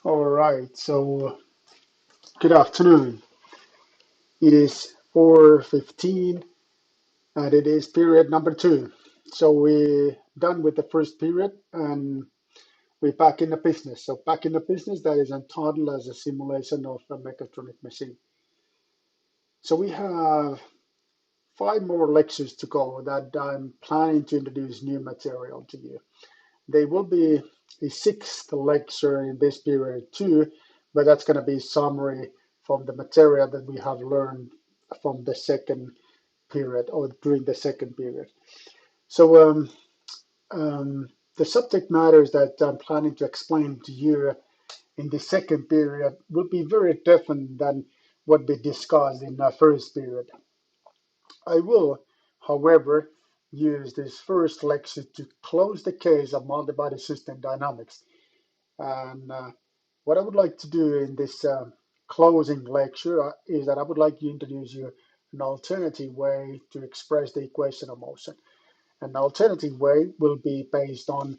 All right, so good afternoon. It is 4:15 and it is period number 2. So we're done with the first period and we're back in the business. So back in the business that is entitled as a simulation of a mechatronic machine. So we have 5 more lectures to go that I'm planning to introduce new material to you. There will be a 6th lecture in this period too, but that's going to be summary from the material that we have learned from the second period or during the second period. So the subject matters that I'm planning to explain to you in the second period will be very different than what we discussed in the first period. I will, however, use this first lecture to close the case of multi-body system dynamics. And what I would like to do in this closing lecture is that I would like to introduce you an alternative way to express the equation of motion. An alternative way will be based on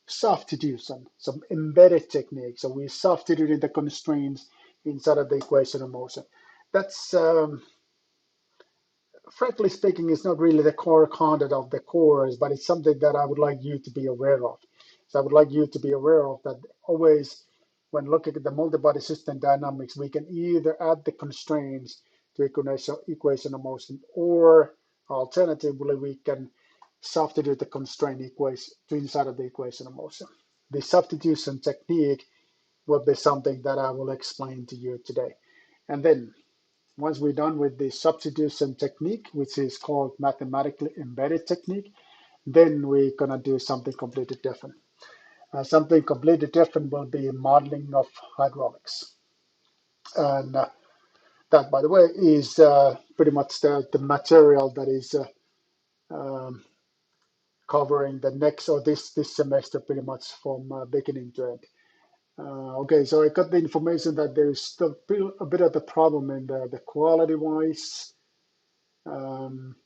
substitution, some embedded technique. So we're substituting the constraints inside of the equation of motion. That's frankly speaking, it's not really the core content of the course, but it's something that I would like you to be aware of. So I would like you to be aware of that always when looking at the multi-body system dynamics, we can either add the constraints to equation of motion, or alternatively, we can substitute the constraint equation to inside of the equation of motion. The substitution technique will be something that I will explain to you today. And then once we're done with the substitution technique, which is called mathematically embedded technique, then we're going to do something completely different. Something completely different will be modeling of hydraulics. And that, by the way, is pretty much the material that is um, covering the next or this semester pretty much from beginning to end. Okay, so I got the information that there is still a bit of the problem in the quality wise. Um,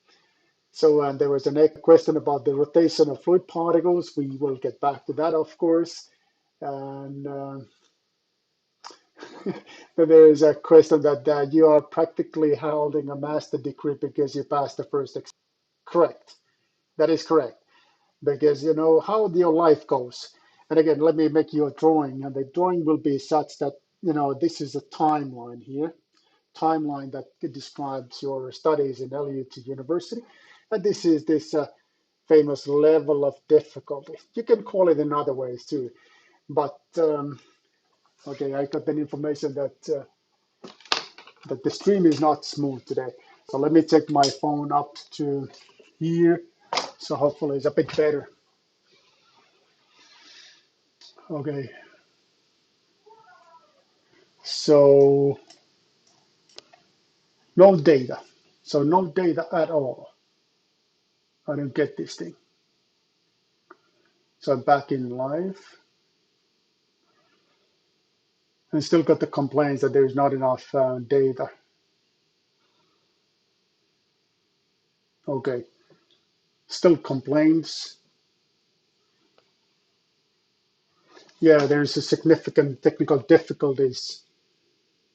So there was a next question about the rotation of fluid particles. We will get back to that, of course. And there is a question that you are practically holding a master degree because you passed the first exam. Correct. That is correct. Because you know how your life goes. And again, let me make you a drawing. And the drawing will be such that, you know, this is a timeline here. Timeline that describes your studies in LUT University. And this is this famous level of difficulty. You can call it in other ways too, but okay, I got the information that the stream is not smooth today. So let me take my phone up to here. So hopefully it's a bit better. Okay. So no data. So no data at all. I don't get this thing. So I'm back in live. And still got the complaints that there's not enough data. Okay. Still complaints. Yeah, there's a significant technical difficulties.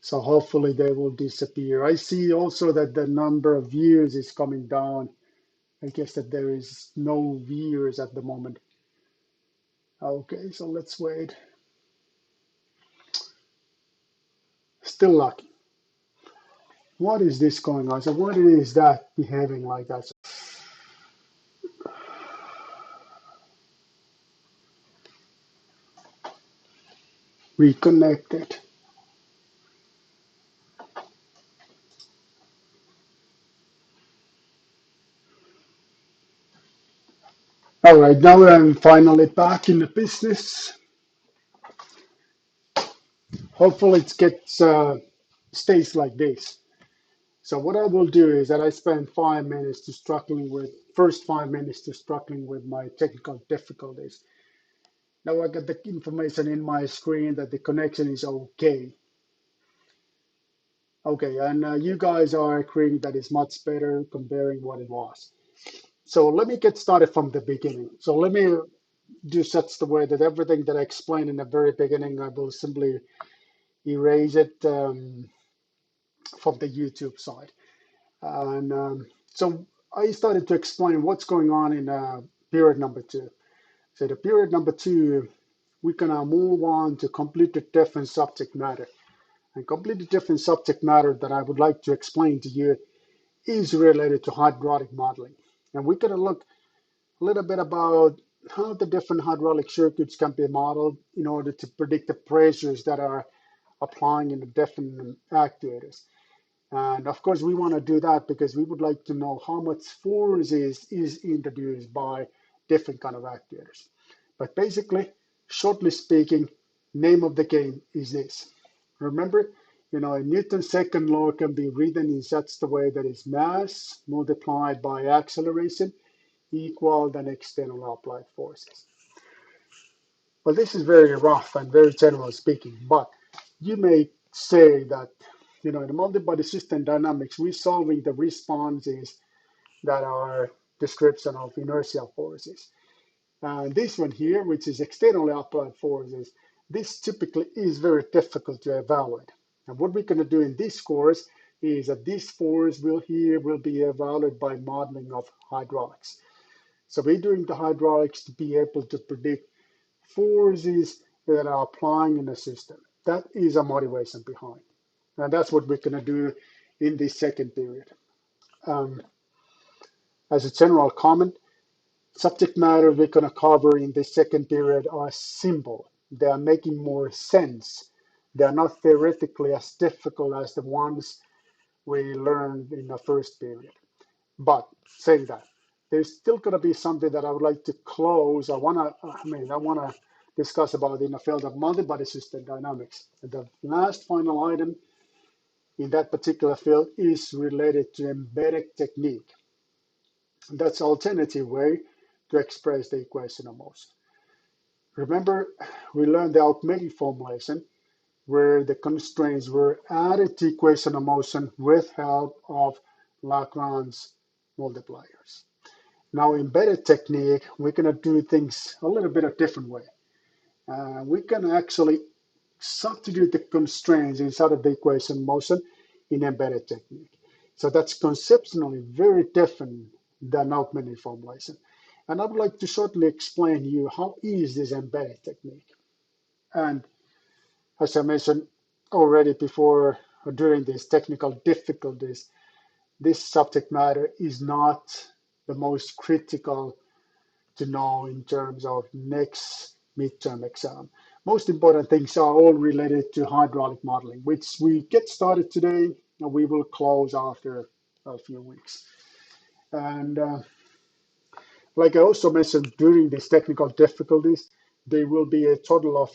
So hopefully they will disappear. I see also that the number of views is coming down. I guess that there is no viewers at the moment. Okay, so let's wait. Still lucky. What is this going on? So what is that behaving like that? Reconnected. All right, now I'm finally back in the business. Hopefully it gets stays like this. So what I will do is that I spend 5 minutes to struggling with first 5 minutes to struggling with my technical difficulties. Now I got the information in my screen that the connection is okay. Okay, and you guys are agreeing that it's much better comparing what it was. So let me get started from the beginning. So let me do such the way that everything that I explained in the very beginning, I will simply erase it from the YouTube side. And so I started to explain what's going on in period number 2. So the period number 2, we're gonna move on to completely different subject matter. And completely different subject matter that I would like to explain to you is related to hydraulic modeling. And we're gonna look a little bit about how the different hydraulic circuits can be modeled in order to predict the pressures that are applying in the different actuators. And of course, we want to do that because we would like to know how much force is introduced by different kind of actuators. But basically, shortly speaking, name of the game is this. Remember, a Newton's second law can be written in such the way that is mass multiplied by acceleration equal than external applied forces. Well, this is very rough and very general speaking, but you may say that, in the multi-body system dynamics, we're solving the responses that are description of inertial forces. And this one here, which is externally applied forces, this typically is very difficult to evaluate. And what we're going to do in this course is that this force will be evaluated by modeling of hydraulics. So we're doing the hydraulics to be able to predict forces that are applying in the system. That is a motivation behind. And that's what we're going to do in this second period. As a general comment, subject matter we're going to cover in this second period are simple. They are making more sense. They are not theoretically as difficult as the ones we learned in the first period. But saying that, there's still going to be something that I would like to close. I want to discuss about in the field of multi-body system dynamics. And the last final item in that particular field is related to embedded technique. And that's an alternative way to express the equation of motion. Remember, we learned the augmented formalism where the constraints were added to equation of motion with help of Lagrange multipliers. Now, embedded technique, we're going to do things a little bit a different way. We can actually substitute the constraints inside of the equation of motion in embedded technique. So that's conceptually very different than augmented formalism. And I would like to shortly explain to you how is this embedded technique. And as I mentioned already before, during these technical difficulties, this subject matter is not the most critical to know in terms of next midterm exam. Most important things are all related to hydraulic modeling, which we get started today and we will close after a few weeks. And like I also mentioned, during these technical difficulties, there will be a total of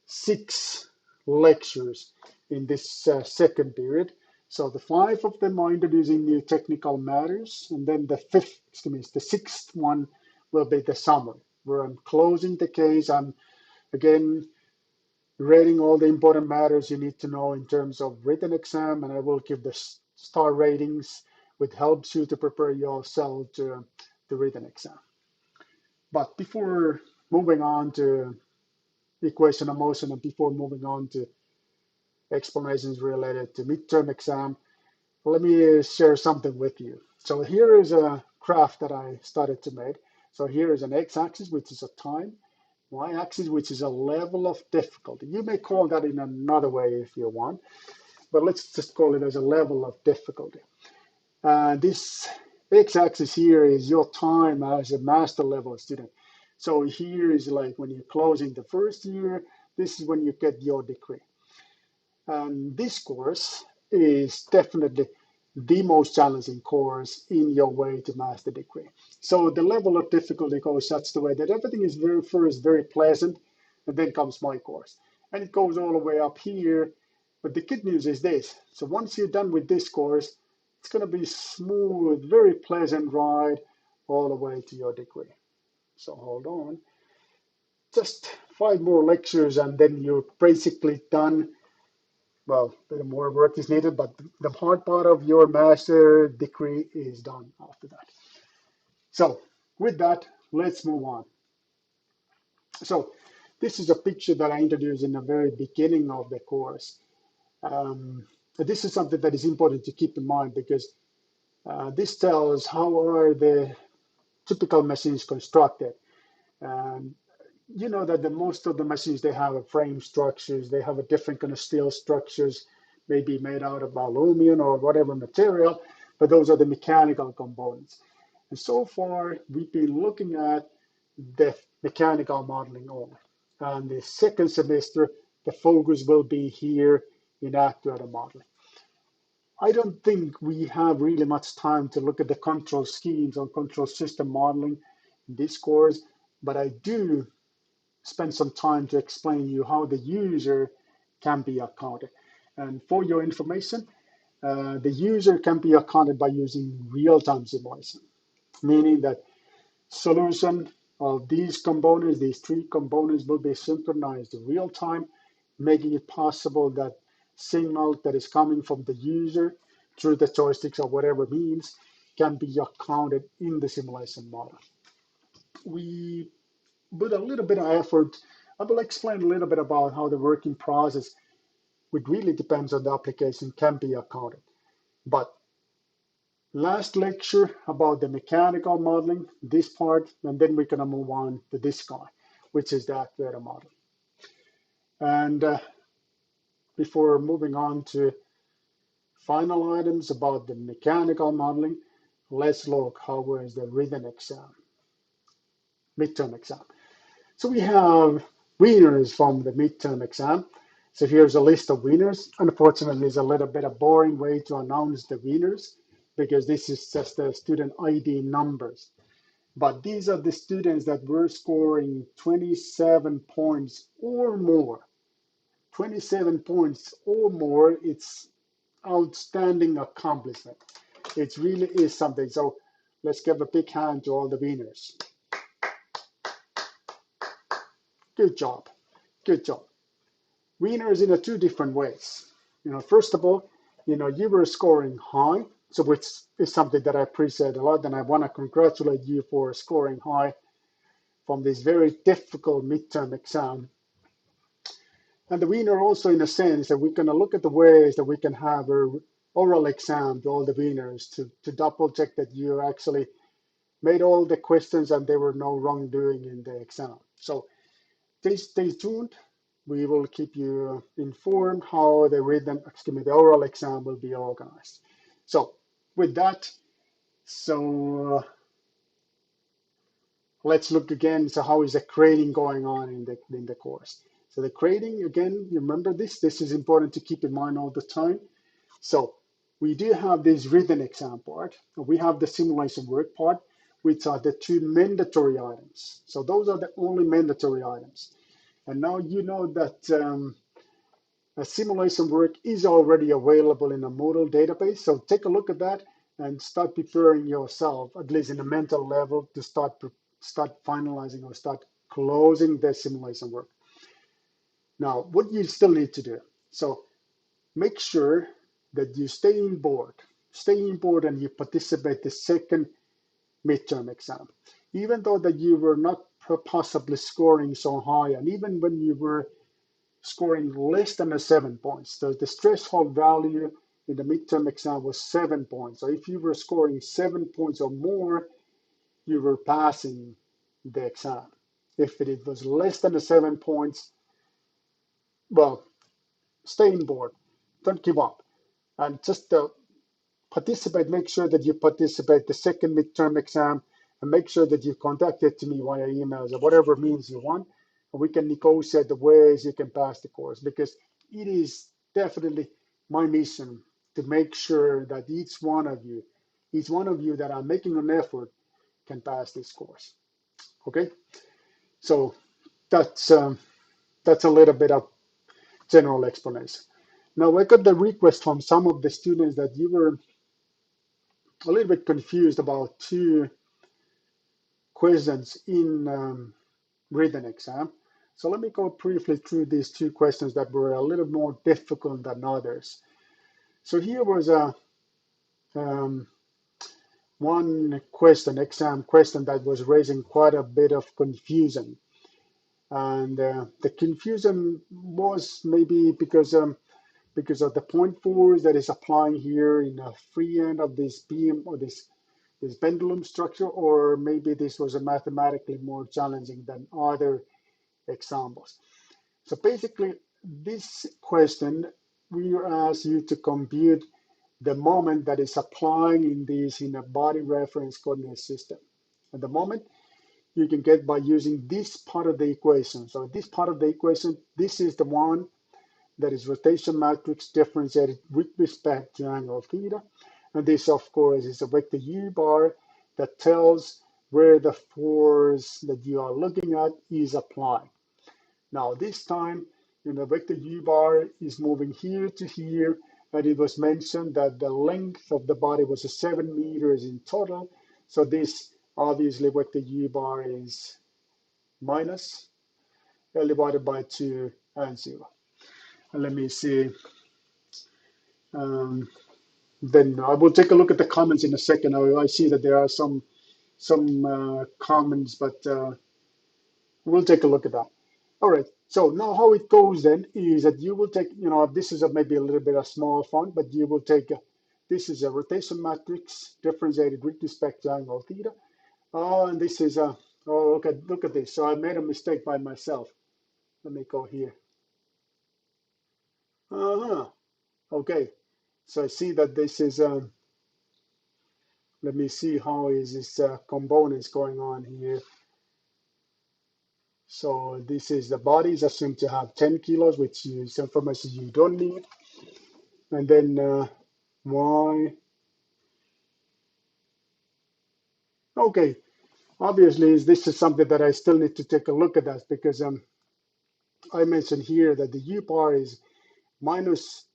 6 lectures in this second period. So the 5 of them are introducing new technical matters, and then the sixth one will be the summary, where I'm closing the case. I'm again rating all the important matters you need to know in terms of written exam, and I will give the star ratings, which helps you to prepare yourself to the written exam. But before moving on to equation of motion and before moving on to explanations related to midterm exam, let me share something with you. So here is a graph that I started to make. So here is an x-axis, which is a time, y-axis, which is a level of difficulty. You may call that in another way if you want, but let's just call it as a level of difficulty. This x-axis here is your time as a master level student. So here is like when you're closing the first year, this is when you get your degree. And this course is definitely the most challenging course in your way to master degree. So the level of difficulty goes such the way that everything is first very pleasant, and then comes my course. And it goes all the way up here. But the good news is this. So once you're done with this course, it's going to be smooth, very pleasant ride all the way to your degree. So hold on. Just 5 more lectures and then you're basically done. Well, a bit more work is needed, but the hard part of your master degree is done after that. So with that, let's move on. So this is a picture that I introduced in the very beginning of the course. This is something that is important to keep in mind because this tells how are the typical machines constructed. And you know that most of the machines, they have a frame structures, they have a different kind of steel structures, maybe made out of aluminum or whatever material, but those are the mechanical components. And so far, we've been looking at the mechanical modeling only. And the second semester, the focus will be here in actuator modeling. I don't think we have really much time to look at the control schemes or control system modeling in this course, but I do spend some time to explain you how the user can be accounted. And for your information, the user can be accounted by using real-time simulation, meaning that solution of these components, these three components will be synchronized in real time, making it possible that signal that is coming from the user through the joysticks or whatever means can be accounted in the simulation model. We put a little bit of effort. I will explain a little bit about how the working process, which really depends on the application, can be accounted. But last lecture about the mechanical modeling, this part, and then we're going to move on to this guy, which is the actuator model. And before moving on to final items about the mechanical modeling, let's look how was the written exam, midterm exam. So we have winners from the midterm exam. So here's a list of winners. Unfortunately, it's a little bit of boring way to announce the winners because this is just the student ID numbers. But these are the students that were scoring 27 points or more. 27 points or more, it's outstanding accomplishment. It really is something. So let's give a big hand to all the winners. Good job. Good job. Winners in two different ways. First of all, you were scoring high, so which is something that I appreciate a lot, and I want to congratulate you for scoring high from this very difficult midterm exam. And the winner also, in a sense, that we're going to look at the ways that we can have an oral exam to all the winners to double check that you actually made all the questions and there were no wrongdoing in the exam. So stay tuned. We will keep you informed how the the oral exam will be organized. So with that, let's look again. So how is the grading going on in the course? So the grading, again, you remember this is important to keep in mind all the time. So we do have this written exam part. We have the simulation work part, which are the two mandatory items. So those are the only mandatory items. And now you know that simulation work is already available in a Moodle database. So take a look at that and start preparing yourself, at least in a mental level, to start finalizing or start closing the simulation work. Now, what you still need to do. So make sure that you stay in board and you participate the second midterm exam. Even though that you were not possibly scoring so high, and even when you were scoring less than 7 points. So the threshold value in the midterm exam was 7 points. So if you were scoring 7 points or more, you were passing the exam. If it was less than 7 points, well, stay in board. Don't give up. And just participate, make sure that you participate the second midterm exam, and make sure that you contact it to me via emails or whatever means you want, and we can negotiate the ways you can pass the course, because it is definitely my mission to make sure that each one of you that are making an effort can pass this course. Okay, so that's a little bit of general explanation. Now I got the request from some of the students that you were a little bit confused about two questions in written exam. So let me go briefly through these two questions that were a little more difficult than others. So here was one question, exam question, that was raising quite a bit of confusion. And the confusion was maybe because of the point force that is applying here in the free end of this beam or this pendulum structure, or maybe this was a mathematically more challenging than other examples. So basically, this question, we ask you to compute the moment that is applying in a body reference coordinate system. And the moment you can get by using this part of the equation. So this part of the equation, this is the one that is rotation matrix differentiated with respect to angle theta. And this, of course, is a vector u bar that tells where the force that you are looking at is applied. Now, this time, the vector u bar is moving here to here, and it was mentioned that the length of the body was 7 meters in total. So this, obviously, vector u bar is minus L divided by 2 and 0. And let me see. Then I will take a look at the comments in a second. I see that there are some comments, but we'll take a look at that. All right. So now how it goes then is that you will take, this is maybe a little bit of small font, but you will take, this is a rotation matrix differentiated with respect to angle theta. Oh, and this is oh, look at this. So I made a mistake by myself. Let me go here. Uh-huh. Okay. So I see that this is, let me see how is this components going on here. So this is the body is assumed to have 10 kilos, which is information you don't need. And then Y. Okay, obviously this is something that I still need to take a look at that because I mentioned here that the U bar is minus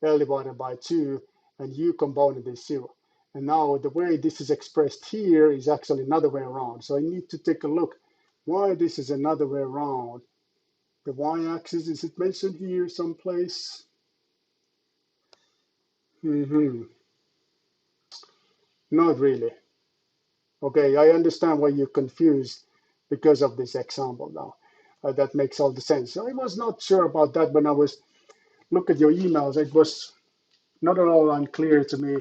L divided by 2 and U component is 0. And now the way this is expressed here is actually another way around. So I need to take a look why this is another way around. The y-axis, is it mentioned here someplace? Not really. Okay, I understand why you're confused because of this example now. That makes all the sense. I was not sure about that when I was look at your emails. It was not at all unclear to me.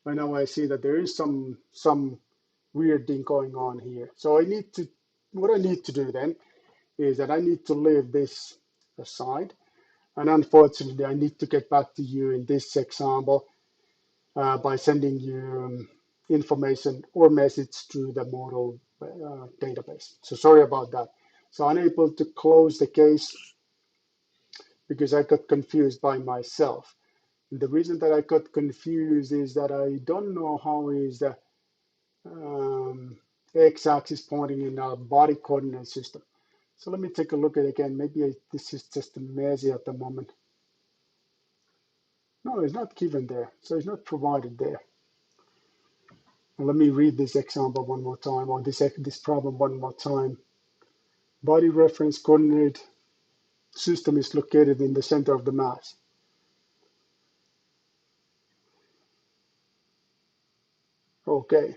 But now I see that there is some weird thing going on here. So what I need to do then is that I need to leave this aside. And unfortunately, I need to get back to you in this example by sending you information or message to the model database. So sorry about that. So unable to close the case because I got confused by myself. And the reason that I got confused is that I don't know how is the x-axis pointing in our body coordinate system. So let me take a look at it again. Maybe this is just messy at the moment. No, it's not given there. So it's not provided there. And let me read this example one more time, or this problem one more time. Body reference coordinate system is located in the center of the mass. Okay.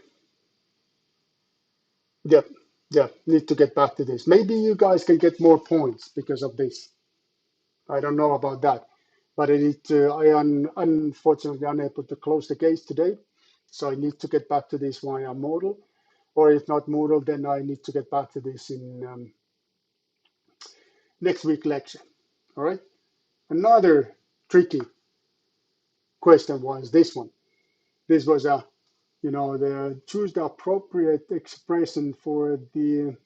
Yep. Yeah. Need to get back to this. Maybe you guys can get more points because of this. I don't know about that. But I am unfortunately unable to close the case today. So I need to get back to this via Moodle. Or if not Moodle, then I need to get back to this in next week lecture. All right. Another tricky question was this one. This was choose the appropriate expression for the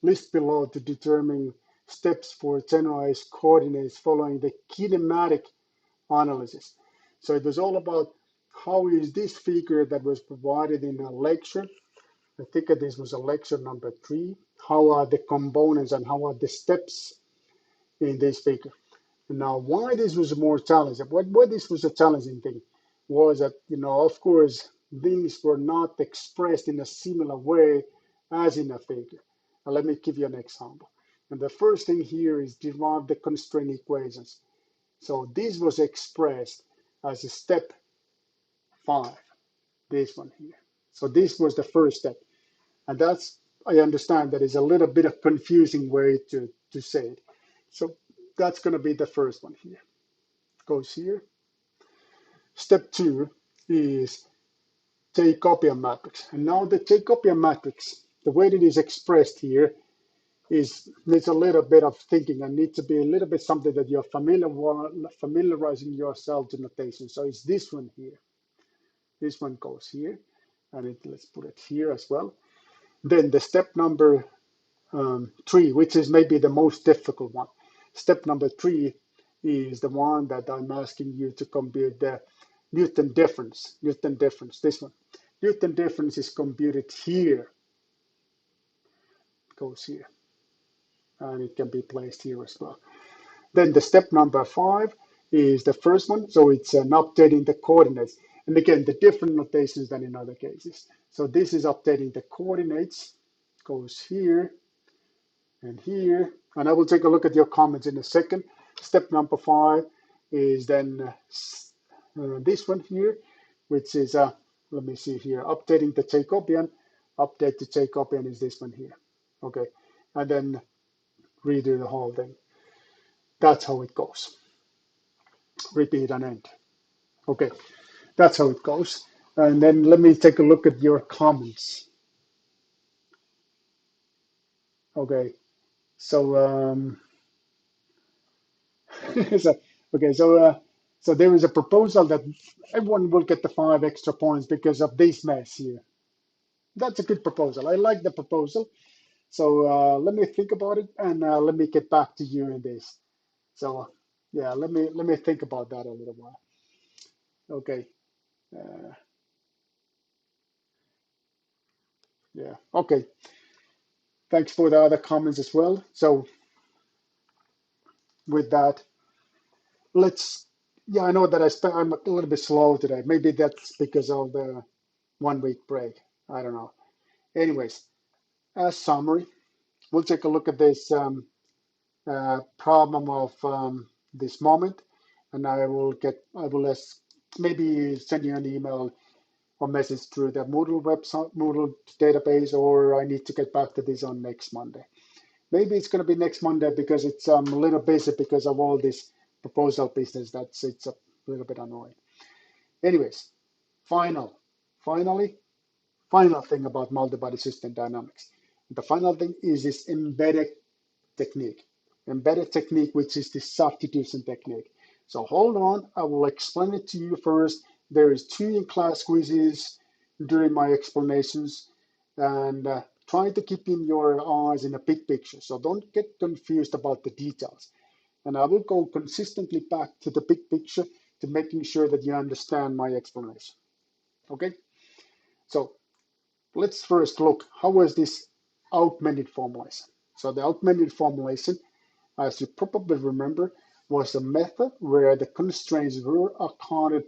list below to determine steps for generalized coordinates following the kinematic analysis. So it was all about how is this figure that was provided in a lecture. I think that this was a lecture number 3. How are the components and how are the steps in this figure? Now, why this was more challenging, what this was a challenging thing was that, of course, things were not expressed in a similar way as in a figure. Now, let me give you an example. And the first thing here is derive the constraint equations. So this was expressed as a step 5, this one here. So this was the first step. And that's I understand that is a little bit of confusing way to say it. So that's going to be the first one here. Goes here. Step 2 is Jacobian matrix. And now the Jacobian matrix, the way it is expressed here needs a little bit of thinking and needs to be a little bit something that you're familiarizing yourself to notation. So it's this one here. This one goes here, and let's put it here as well. Then the step number 3, which is maybe the most difficult one. Step number 3 is the one that I'm asking you to compute the Newton difference. Newton difference, this one. Newton difference is computed here. It goes here. And it can be placed here as well. Then the step number 5 is the first one. So it's an updating the coordinates. And again, the different notations than in other cases. So this is updating the coordinates. Goes here and here. And I will take a look at your comments in a second. Step number 5 is then this one here, which is, let me see here, updating the Jacobian. Update the Jacobian is this one here. Okay. And then redo the whole thing. That's how it goes. Repeat and end. Okay, that's how it goes. And then let me take a look at your comments. Okay, so so there is a proposal that everyone will get the 5 extra points because of this mess here. That's a good proposal. I like the proposal. So let me think about it and let me get back to you in this. So yeah, let me think about that a little while. Okay. Uh, yeah. Okay. Thanks for the other comments as well. So with that, yeah, I know that I'm a little bit slow today. Maybe that's because of the 1 week break. I don't know. Anyways, as summary, we'll take a look at this problem of this moment, and I will maybe send you an email or message through the Moodle website, Moodle database, or I need to get back to this on next Monday. Maybe it's going to be next Monday because it's a little busy because of all this proposal business. It's a little bit annoying. Anyways, finally, final thing about multi-body system dynamics. The final thing is this embedded technique. Embedded technique, which is the substitution technique. So hold on, I will explain it to you first. There is 2 in-class quizzes during my explanations, and try to keep in your eyes in a big picture. So don't get confused about the details. And I will go consistently back to the big picture to making sure that you understand my explanation. Okay? So let's first look, how was this augmented formalism? So the augmented formalism, as you probably remember, was a method where the constraints were accounted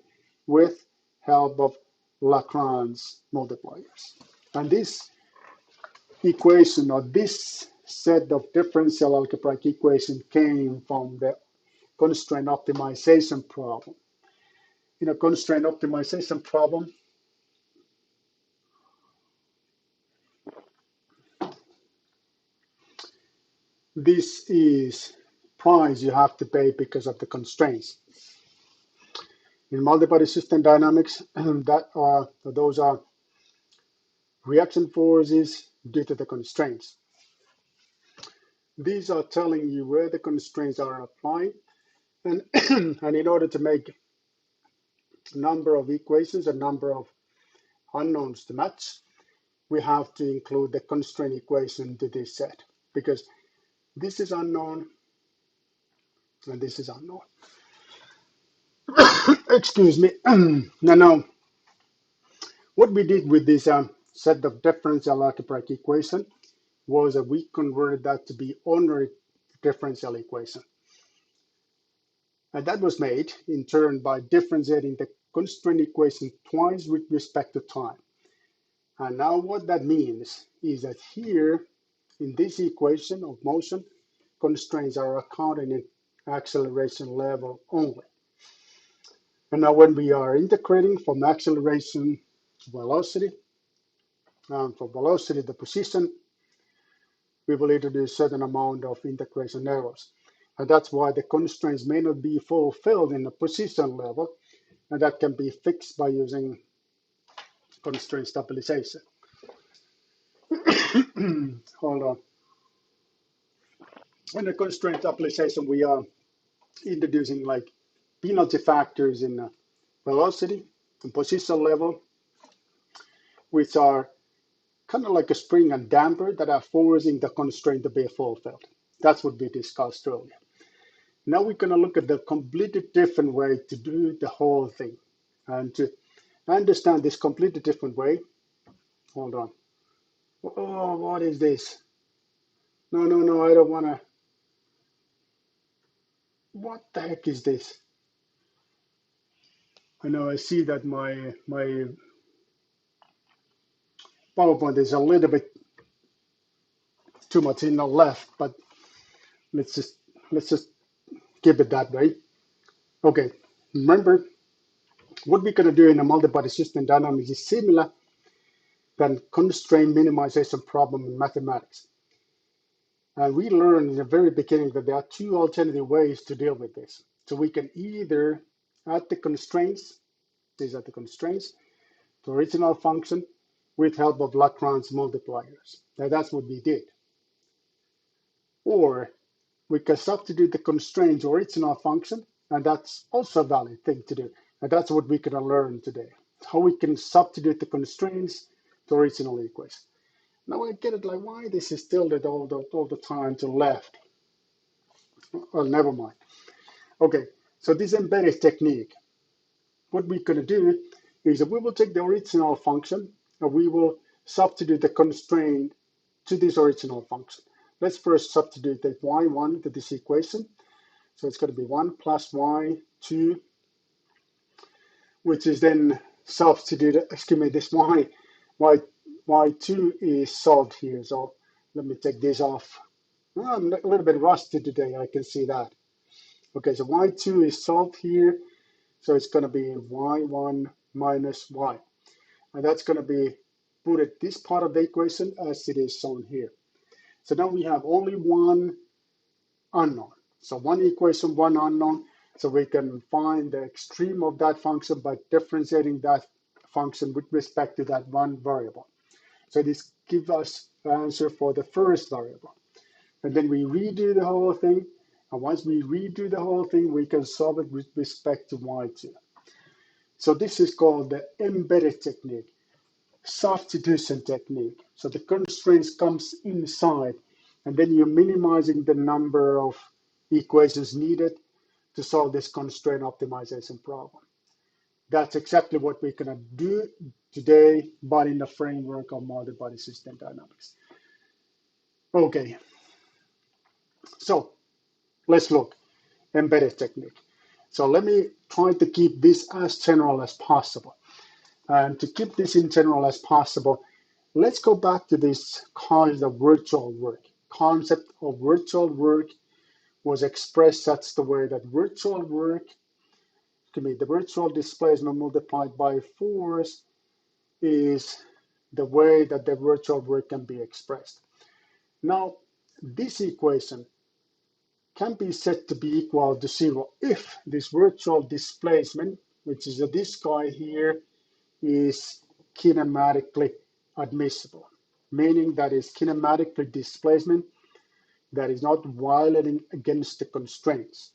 with help of Lagrange multipliers. And this equation, or this set of differential algebraic equations, came from the constraint optimization problem. In a constraint optimization problem, this is price you have to pay because of the constraints. In multi-body system dynamics, those are reaction forces due to the constraints. These are telling you where the constraints are applied, and, and in order to make a number of equations, a number of unknowns to match, we have to include the constraint equation to this set, because this is unknown and this is unknown. Excuse me. Now, what we did with this set of differential algebraic equation was that we converted that to be ordinary differential equation. And that was made in turn by differentiating the constraint equation twice with respect to time. And now what that means is that here in this equation of motion, constraints are accounted in acceleration level only. And now when we are integrating from acceleration to velocity, from velocity to position, we will introduce certain amount of integration errors. And that's why the constraints may not be fulfilled in the position level, and that can be fixed by using constraint stabilization. Hold on. In the constraint stabilization, we are introducing like penalty factors in velocity and position level, which are kind of like a spring and damper that are forcing the constraint to be fulfilled. That's what we discussed earlier. Now we're going to look at the completely different way to do the whole thing. And to understand this completely different way, hold on. Oh, what is this? No, no, no, I don't want to. What the heck is this? I know I see that my PowerPoint is a little bit too much in the left, but let's just keep it that way. Okay, remember what we're going to do in a multi-body system dynamics is similar than constraint minimization problem in mathematics. And we learned in the very beginning that there are two alternative ways to deal with this. So we can either add the constraints, these are the constraints, to original function with help of Lagrange multipliers. Now that's what we did. Or we can substitute the constraint to original function, and that's also a valid thing to do. And that's what we're going to learn today, how we can substitute the constraints to original equation. Now I get it, like why this is tilted all the time to left. Well, never mind. Okay, so this embedded technique, what we're going to do is that we will take the original function and we will substitute the constraint to this original function. Let's first substitute the y1 to this equation. So it's going to be 1 plus y2, which is then substituted, excuse me, this y2 is solved here. So let me take this off. Oh, I'm a little bit rusty today, I can see that. Okay, so y2 is solved here. So it's going to be y1 minus y. And that's going to be put at this part of the equation as it is shown here. So now we have only one unknown. So one equation, one unknown. So we can find the extreme of that function by differentiating that function with respect to that one variable. So this gives us the answer for the first variable. And then we redo the whole thing. And once we redo the whole thing, we can solve it with respect to y2. So this is called the embedded technique, substitution technique. So the constraints comes inside, and then you're minimizing the number of equations needed to solve this constraint optimization problem. That's exactly what we're going to do today, but in the framework of multi-body system dynamics. Okay, so let's look embedded technique. So let me try to keep this as general as possible. And to keep this in general as possible, let's go back to this concept of virtual work. Concept of virtual work was expressed such the way that virtual work, the virtual displacement multiplied by force is the way that the virtual work can be expressed. Now, this equation can be said to be equal to zero if this virtual displacement, which is this guy here, is kinematically admissible, meaning that is kinematically displacement that is not violating against the constraints.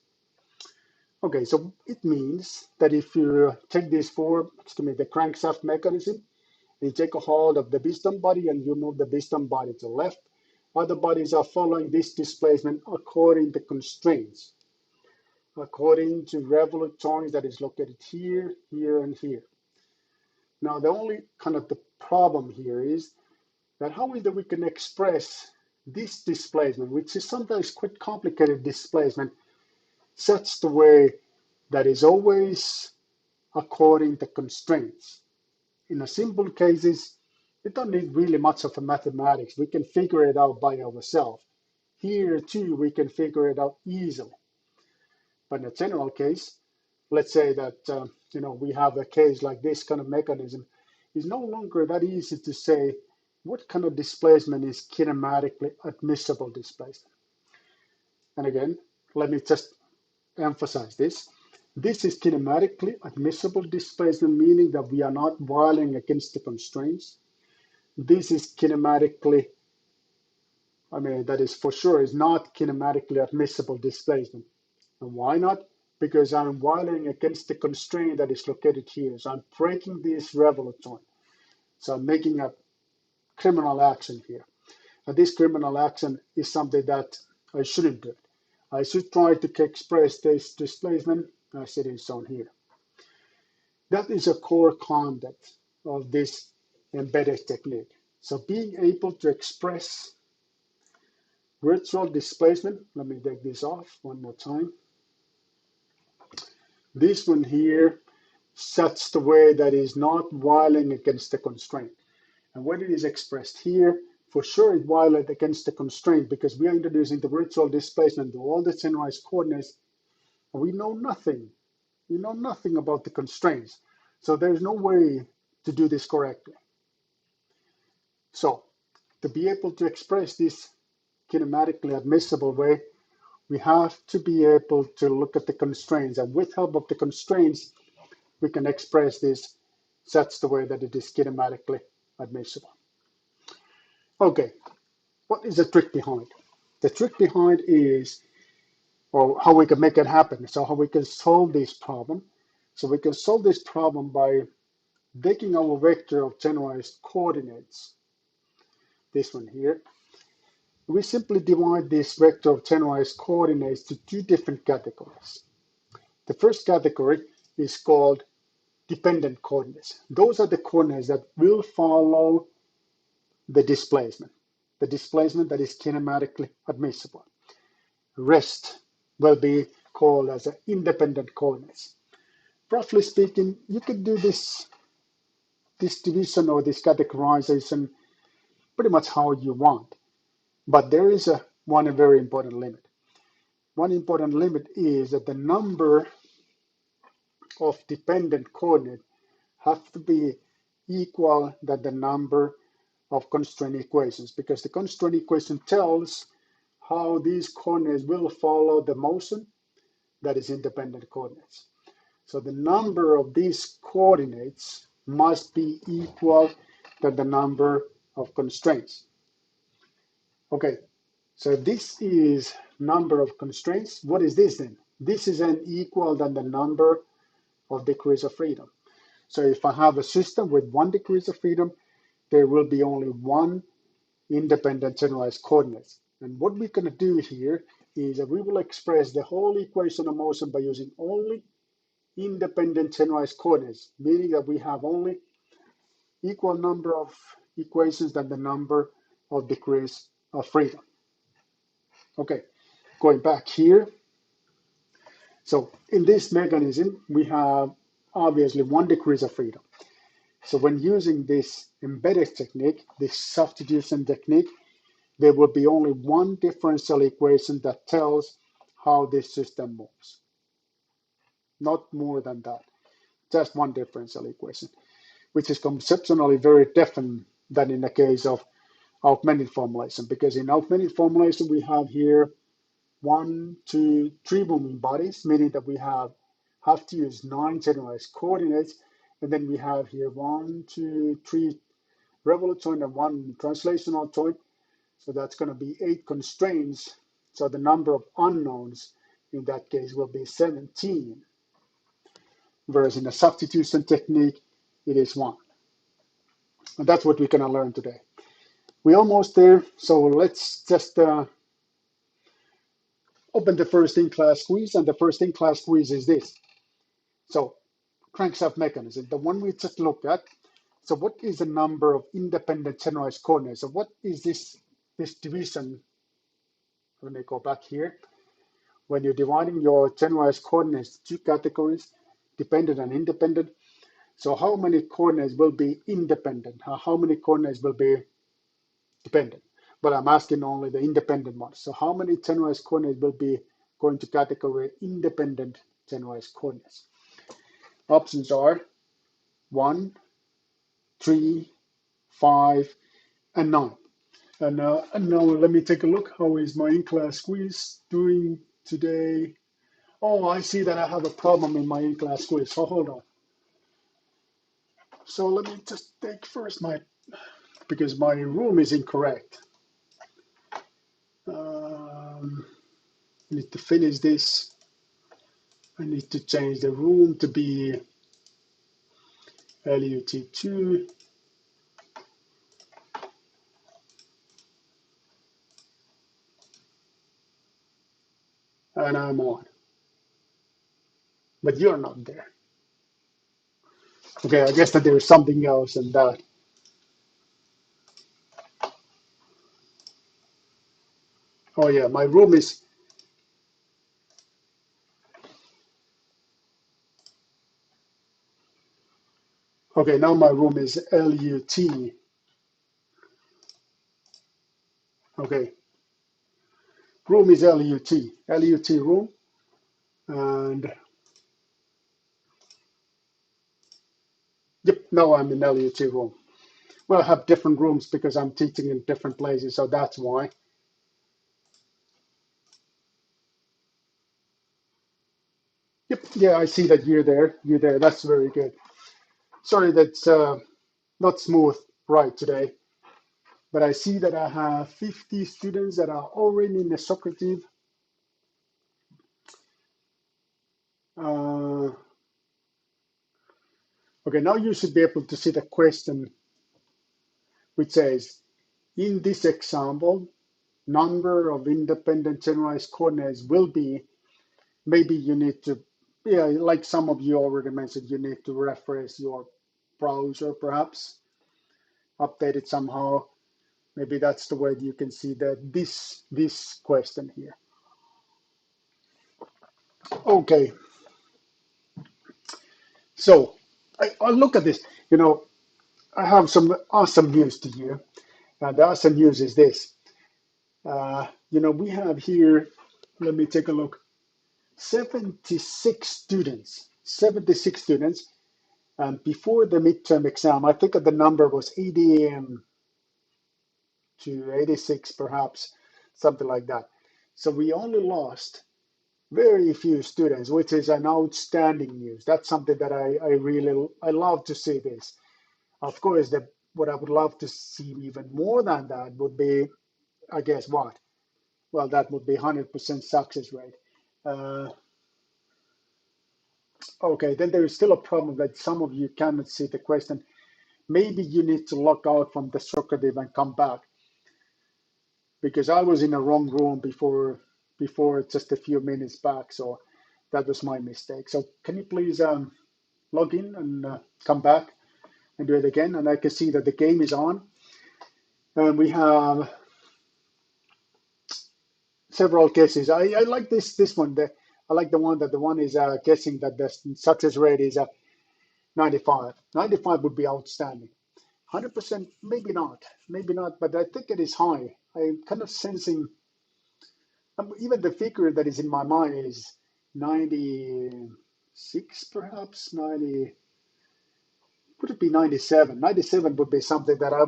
Okay, so it means that if you take this the crankshaft mechanism, you take a hold of the piston body and you move the piston body to the left, other bodies are following this displacement according to constraints, according to revolute joints that is located here, here, and here. Now, the only kind of the problem here is that how is that we can express this displacement, which is sometimes quite complicated displacement, such the way that is always according to constraints. In a simple cases, we don't need really much of a mathematics. We can figure it out by ourselves. Here too, we can figure it out easily. But in a general case, let's say that we have a case like this kind of mechanism, it's no longer that easy to say what kind of displacement is kinematically admissible displacement. And again, let me just emphasize this. This is kinematically admissible displacement, meaning that we are not violating against the constraints. This is kinematically, that is for sure, is not kinematically admissible displacement. And why not? Because I'm violating against the constraint that is located here. So I'm breaking this revolution. So I'm making a criminal action here. And this criminal action is something that I shouldn't do. I should try to express this displacement as it is shown here. That is a core concept of this embedded technique. So being able to express virtual displacement, let me take this off one more time. This one here sets the way that is not violating against the constraint. And when it is expressed here, for sure it violates against the constraint because we are introducing the virtual displacement to all the generalized coordinates. And we know nothing. We know nothing about the constraints. So there's no way to do this correctly. So to be able to express this kinematically admissible way, we have to be able to look at the constraints. And with help of the constraints, we can express this such the way that it is kinematically admissible. Okay, what is the trick behind? The trick behind is, or how we can make it happen. So how we can solve this problem. So we can solve this problem by taking our vector of generalized coordinates, this one here. We simply divide this vector of generalized coordinates to two different categories. The first category is called dependent coordinates. Those are the coordinates that will follow the displacement that is kinematically admissible. Rest will be called as independent coordinates. Roughly speaking, you could do this division or this categorization pretty much how you want. But there is one very important limit. One important limit is that the number of dependent coordinates have to be equal than the number of constraint equations, because the constraint equation tells how these coordinates will follow the motion that is independent coordinates. So the number of these coordinates must be equal to the number of constraints. Okay, so this is number of constraints. What is this then? This is an equal than the number of degrees of freedom. So if I have a system with 1 degree of freedom, there will be only one independent generalized coordinates. And what we're going to do here is that we will express the whole equation of motion by using only independent generalized coordinates, meaning that we have only equal number of equations than the number of degrees of freedom. Okay, going back here. So in this mechanism, we have obviously 1 degree of freedom. So when using this embedded technique, this substitution technique, there will be only one differential equation that tells how this system moves. Not more than that. Just one differential equation, which is conceptually very different than in the case of augmented formalism, because in augmented formalism, we have here 1, 2, 3 moving bodies, meaning that we have to use 9 generalized coordinates, and then we have here 1, 2, 3 revolution and 1 translational joint. So that's going to be 8 constraints. So the number of unknowns in that case will be 17. Whereas in a substitution technique, it is 1. And that's what we're going to learn today. We're almost there. So let's just open the first in-class quiz. And the first in-class quiz is this. So crankshaft mechanism, the one we just looked at. So what is the number of independent generalized coordinates? So what is this division? Let me go back here. When you're dividing your generalized coordinates to 2 categories, dependent and independent. So how many coordinates will be independent? How many coordinates will be dependent? But I'm asking only the independent ones. So how many generalized coordinates will be going to category independent generalized coordinates? Options are 1, 3, 5, and 9. And now let me take a look. How is my in-class quiz doing today? Oh, I see that I have a problem in my in-class quiz. So hold on. So let me just take first because my room is incorrect. I need to finish this. I need to change the room to be LUT2. And I'm on. But you're not there. Okay, I guess that there's something else than that. Oh yeah, my room is, okay, now my room is LUT. Okay, room is LUT, LUT room. And yep, now I'm in LUT room. Well, I have different rooms because I'm teaching in different places, so that's why. Yep, yeah, I see that you're there. You're there. That's very good. Sorry, that's not smooth right today, but I see that I have 50 students that are already in the Socrative. Okay, now you should be able to see the question which says, in this example, number of independent generalized coordinates will be, maybe you need to, yeah, like some of you already mentioned, you need to refresh your browser perhaps, update it somehow. Maybe that's the way you can see that this question here. Okay, so I look at this, I have some awesome news to you. And the awesome news is this. We have here, let me take a look, 76 students, 76 students. And before the midterm exam, I think the number was 80 to 86, perhaps, something like that. So we only lost very few students, which is an outstanding news. That's something that I love to see this. Of course, what I would love to see even more than that would be, I guess what? Well, that would be 100% success rate. Uh, okay, then there is still a problem that some of you cannot see the question. Maybe you need to log out from the Socrative and come back, because I was in a wrong room before just a few minutes back, so that was my mistake. So can you please log in and come back and do it again? And I can see that the game is on, and we have several guesses. I like this one. I like the one is guessing that the success rate is 95. 95 would be outstanding. 100%, maybe not, but I think it is high. I'm kind of sensing, even the figure that is in my mind is 96, perhaps 90. Would it be 97? 97 would be something that I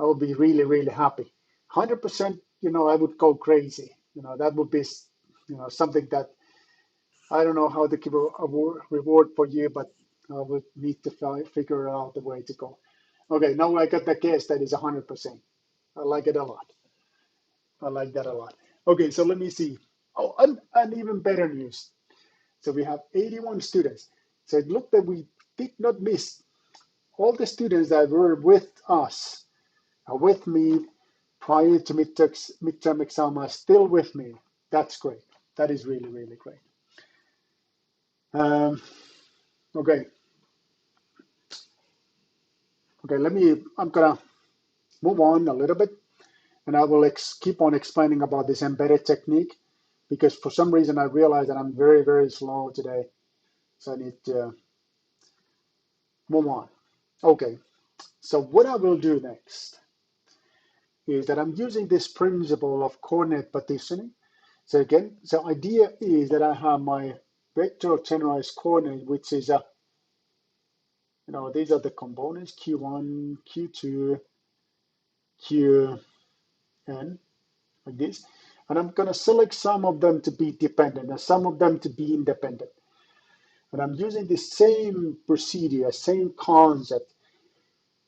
would be really, really happy. 100%, I would go crazy. That would be, something that I don't know how to give a reward for you, but I would need to figure out the way to go. Okay, now I got the guess that is 100%. I like it a lot. I like that a lot. Okay, so let me see. Oh, and even better news. So we have 81 students. So it looked that we did not miss all the students that were with us, with me prior to midterm exam are still with me. That's great. That is really, really great. Okay. Okay, I'm gonna move on a little bit, and I will keep on explaining about this embedded technique, because for some reason I realize that I'm very, very slow today. So I need to move on. Okay, so what I will do next is that I'm using this principle of coordinate partitioning. So again, the idea is that I have my vector of generalized coordinate, which is these are the components, Q1, Q2, Q, N, like this. And I'm going to select some of them to be dependent and some of them to be independent. And I'm using the same procedure, same concept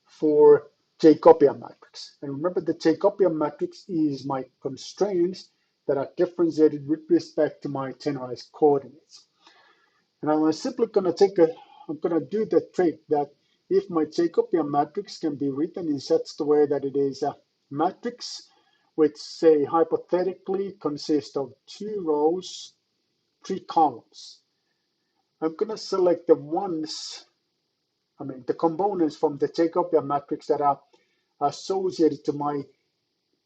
for Jacobian matrix. And remember, the Jacobian matrix is my constraints that are differentiated with respect to my generalized coordinates. And I'm simply going to I'm going to do the trick that if my Jacobian matrix can be written in such a way that it is a matrix which, say, hypothetically consists of 2 rows, 3 columns. I'm going to select the the components from the Jacobian matrix that are associated to my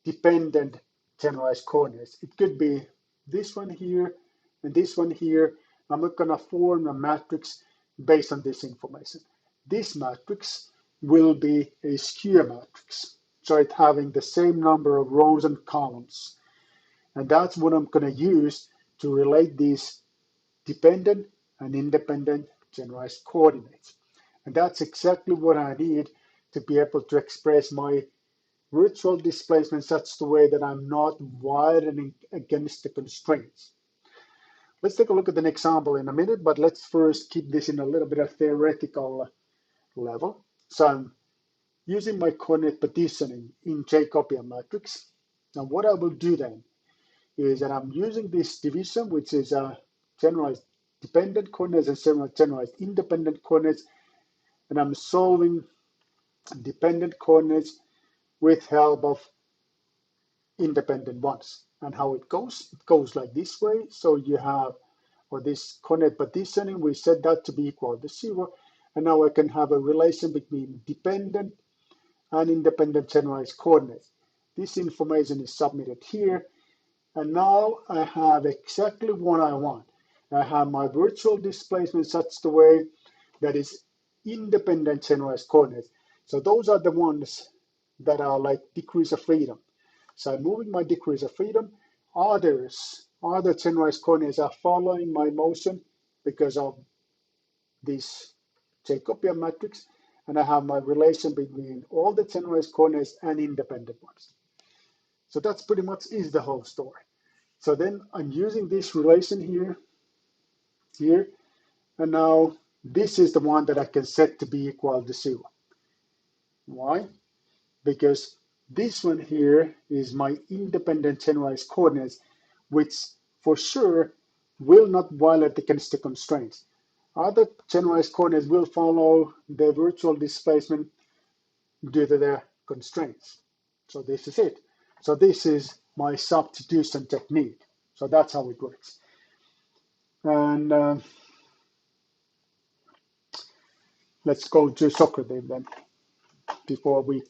dependent generalized coordinates. It could be this one here and this one here. I'm going to form a matrix based on this information. This matrix will be a skew matrix, so it's having the same number of rows and columns. And that's what I'm going to use to relate these dependent and independent generalized coordinates. And that's exactly what I need to be able to express my virtual displacement such the way that I'm not widening against the constraints. Let's take a look at an example in a minute, but let's first keep this in a little bit of theoretical level. So I'm using my coordinate partitioning in Jacobian matrix. Now what I will do then is that I'm using this division, which is a generalized dependent coordinates and generalized independent coordinates, and I'm solving dependent coordinates with help of independent ones. And how it goes like this way. So you have, for this coordinate partitioning, we set that to be equal to 0. And now I can have a relation between dependent and independent generalized coordinates. This information is submitted here. And now I have exactly what I want. I have my virtual displacement such the way that is independent generalized coordinates. So those are the ones that are like degrees of freedom. So I'm moving my degrees of freedom. Other generalized coordinates are following my motion because of this Jacobian matrix. And I have my relation between all the generalized coordinates and independent ones. So that's pretty much is the whole story. So then I'm using this relation here, and now this is the one that I can set to be equal to 0. Why? Because this one here is my independent generalized coordinates, which for sure will not violate against the constraints. Other generalized coordinates will follow the virtual displacement due to their constraints. So this is it. So this is my substitution technique. So that's how it works. And let's go to Socrates then, before we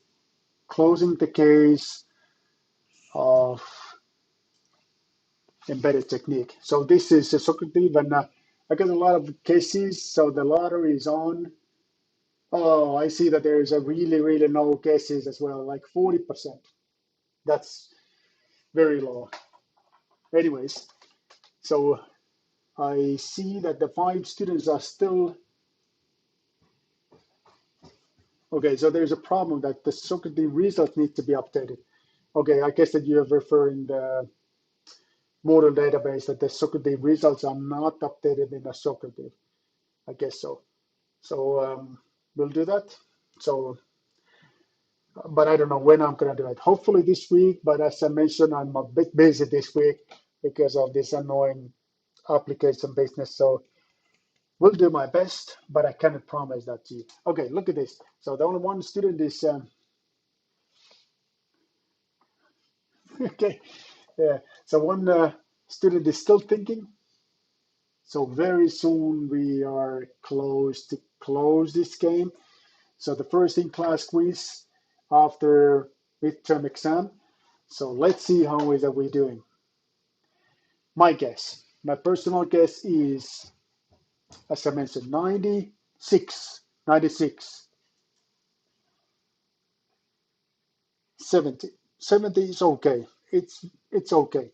closing the case of embedded technique. So this is a Socrates, and I got a lot of cases. So the lottery is on. Oh, I see that there is a really low cases as well, like 40%. That's very low. Anyways, so I see that the 5 students are still okay. So there's a problem that the Socrates results need to be updated. Okay, I guess that you are referring the model database that the Socrates results are not updated in the Socrates. I guess so. So we'll do that. So, but I don't know when I'm going to do it. Hopefully this week, but as I mentioned, I'm a bit busy this week because of this annoying application business. So will do my best, but I cannot promise that to you. Okay, look at this. So the only one student is, okay, yeah. So one student is still thinking. So very soon we are close to close this game. So the first in-class quiz after midterm exam. So let's see how is that we doing. My guess, my personal guess is, as I mentioned, 96, 70. 70 is okay. It's okay.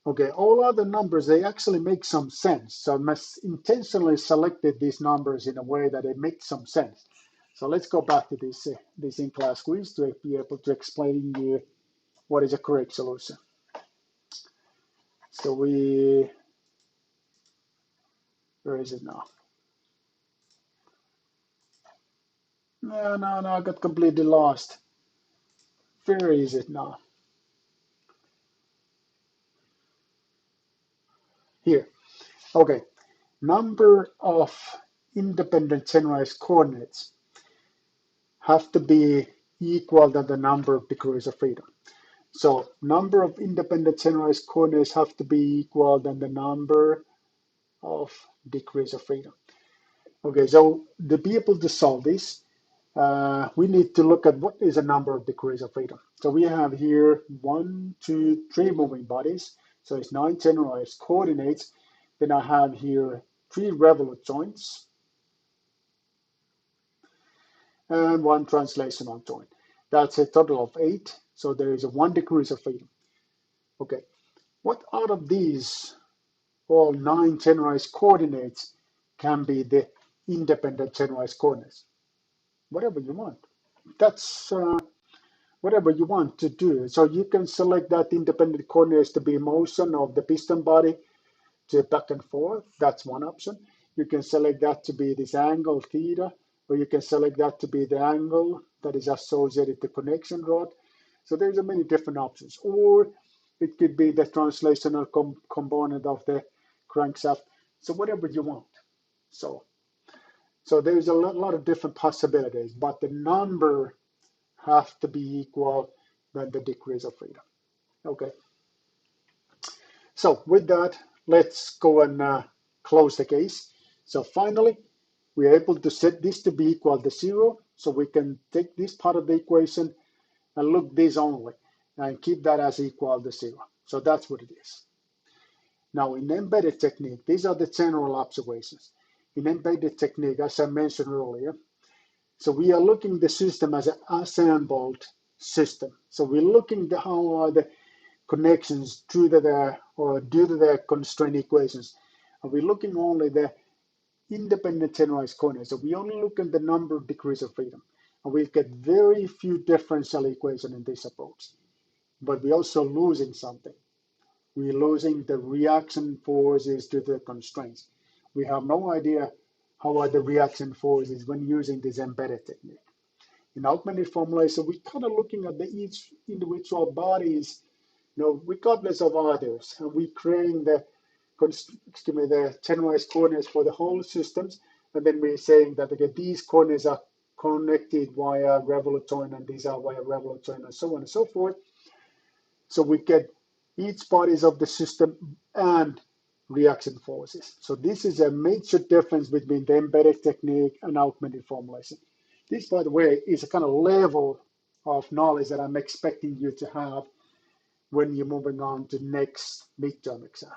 Okay, all other numbers, they actually make some sense. So I must intentionally selected these numbers in a way that it makes some sense. So let's go back to this in-class quiz to be able to explain you what is a correct solution. So where is it now? No, I got completely lost. Where is it now? Here. Okay. Number of independent generalized coordinates have to be equal to the number of degrees of freedom. So number of independent generalized coordinates have to be equal than the number of degrees of freedom. Okay, so to be able to solve this, we need to look at what is a number of degrees of freedom. So we have here 1, 2, 3 moving bodies. So it's 9 generalized coordinates. Then I have here 3 revolute joints and 1 translational joint. That's a total of 8. So there is a 1 degrees of freedom. Okay, what out of these all 9 generalized coordinates can be the independent generalized coordinates? Whatever you want. That's whatever you want to do. So you can select that independent coordinates to be motion of the piston body to back and forth. That's one option. You can select that to be this angle theta, or you can select that to be the angle that is associated to connection rod. So there's a many different options. Or it could be the translational component of the crankshaft. So whatever you want. So there's a lot of different possibilities, but the number have to be equal than the degrees of freedom. Okay. So with that, let's go and close the case. So finally, we're able to set this to be equal to 0. So we can take this part of the equation and look this only and keep that as equal to 0. So that's what it is. Now in embedded technique, these are the general observations. In embedded technique, as I mentioned earlier, so we are looking at the system as an assembled system. So we're looking at how are the connections due to the constraint equations. And we're looking only the independent generalized coordinates. So we only look at the number of degrees of freedom. And we get very few differential equations in this approach. But we're also losing something. We're losing the reaction forces due to the constraints. We have no idea how are the reaction forces when using this embedded technique. In augmented formalism, we're kind of looking at each individual bodies, regardless of others, and we're creating the generalized coordinates for the whole systems, and then we're saying that okay, these coordinates are connected via revolute joint, and these are via revolute joint, and so on and so forth. So we get each bodies of the system and reaction forces. So this is a major difference between the embedded technique and augmented formalism. This, by the way, is a kind of level of knowledge that I'm expecting you to have when you're moving on to next midterm exam.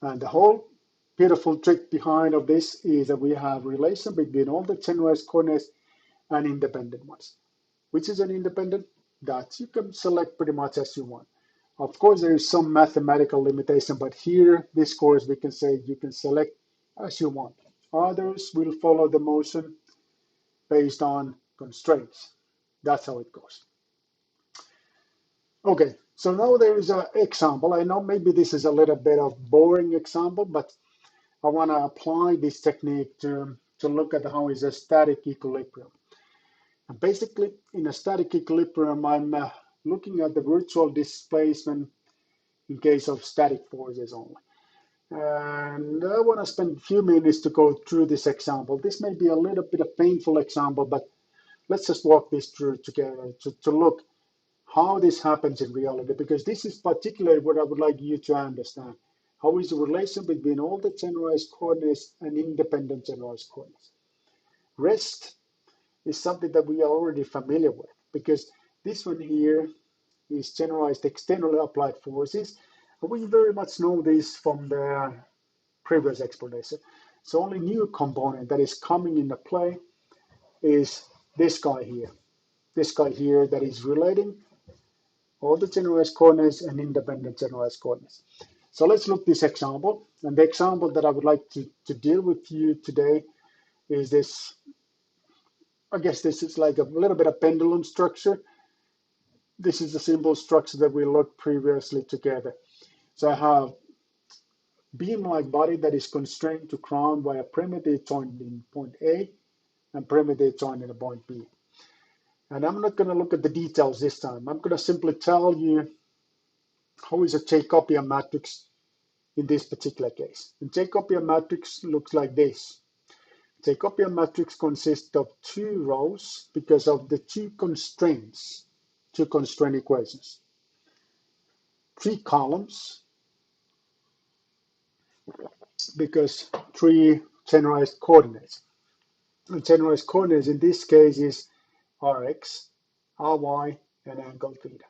And the whole beautiful trick behind of this is that we have relation between all the generalized coordinates and independent ones. Which is an independent? That you can select pretty much as you want. Of course, there is some mathematical limitation, but here, this course, we can say you can select as you want. Others will follow the motion based on constraints. That's how it goes. Okay, so now there is an example. I know maybe this is a little bit of boring example, but I want to apply this technique to look at how is a static equilibrium. And basically, in a static equilibrium, I'm looking at the virtual displacement in case of static forces only. And I want to spend a few minutes to go through this example. This may be a little bit of painful example, but let's just walk this through together to look how this happens in reality, because this is particularly what I would like you to understand. How is the relation between all the generalized coordinates and independent generalized coordinates? Rest is something that we are already familiar with, because this one here is generalized externally applied forces. And we very much know this from the previous explanation. So only new component that is coming into play is this guy here. This guy here that is relating all the generalized coordinates and independent generalized coordinates. So let's look at this example. And the example that I would like to deal with you today is this I guess this is like a little bit of pendulum structure. This is the simple structure that we looked previously together. So I have beam-like body that is constrained to ground by a perimeter joint in point A and perimeter joint in a point B. And I'm not going to look at the details this time. I'm going to simply tell you how is a Jacobian matrix in this particular case. The Jacobian matrix looks like this. Jacobian matrix consists of two rows because of the two constraints, two constraint equations. Three columns because three generalized coordinates. The generalized coordinates in this case is Rx, Ry, and angle theta.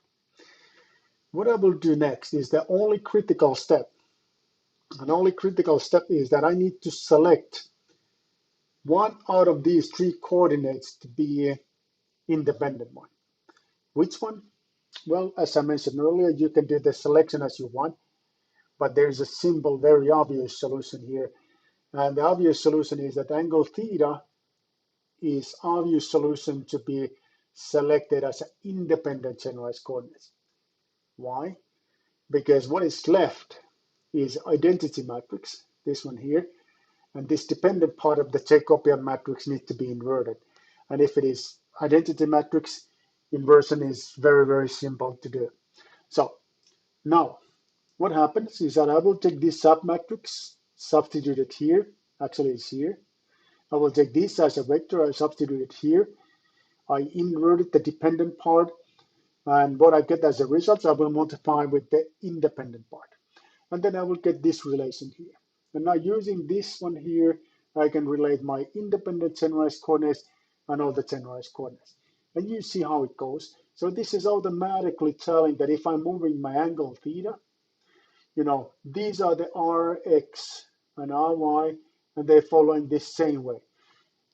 What I will do next is the only critical step. And only critical step is that I need to select one out of these three coordinates to be an independent one. Which one? Well, as I mentioned earlier, you can do the selection as you want, but there's a simple, very obvious solution here. And the obvious solution is that angle theta is obvious solution to be selected as an independent generalized coordinates. Why? Because what is left is identity matrix, this one here, and this dependent part of the Jacobian matrix needs to be inverted. And if it is identity matrix, inversion is very, very simple to do. So now what happens is that I will take this submatrix, substitute it here, actually it's here. I will take this as a vector, I substitute it here. I inverted the dependent part, and what I get as a result, I will multiply with the independent part. And then I will get this relation here. And now using this one here, I can relate my independent generalized coordinates and all the generalized coordinates. And you see how it goes. So this is automatically telling that if I'm moving my angle theta, these are the Rx and Ry, and they're following this same way.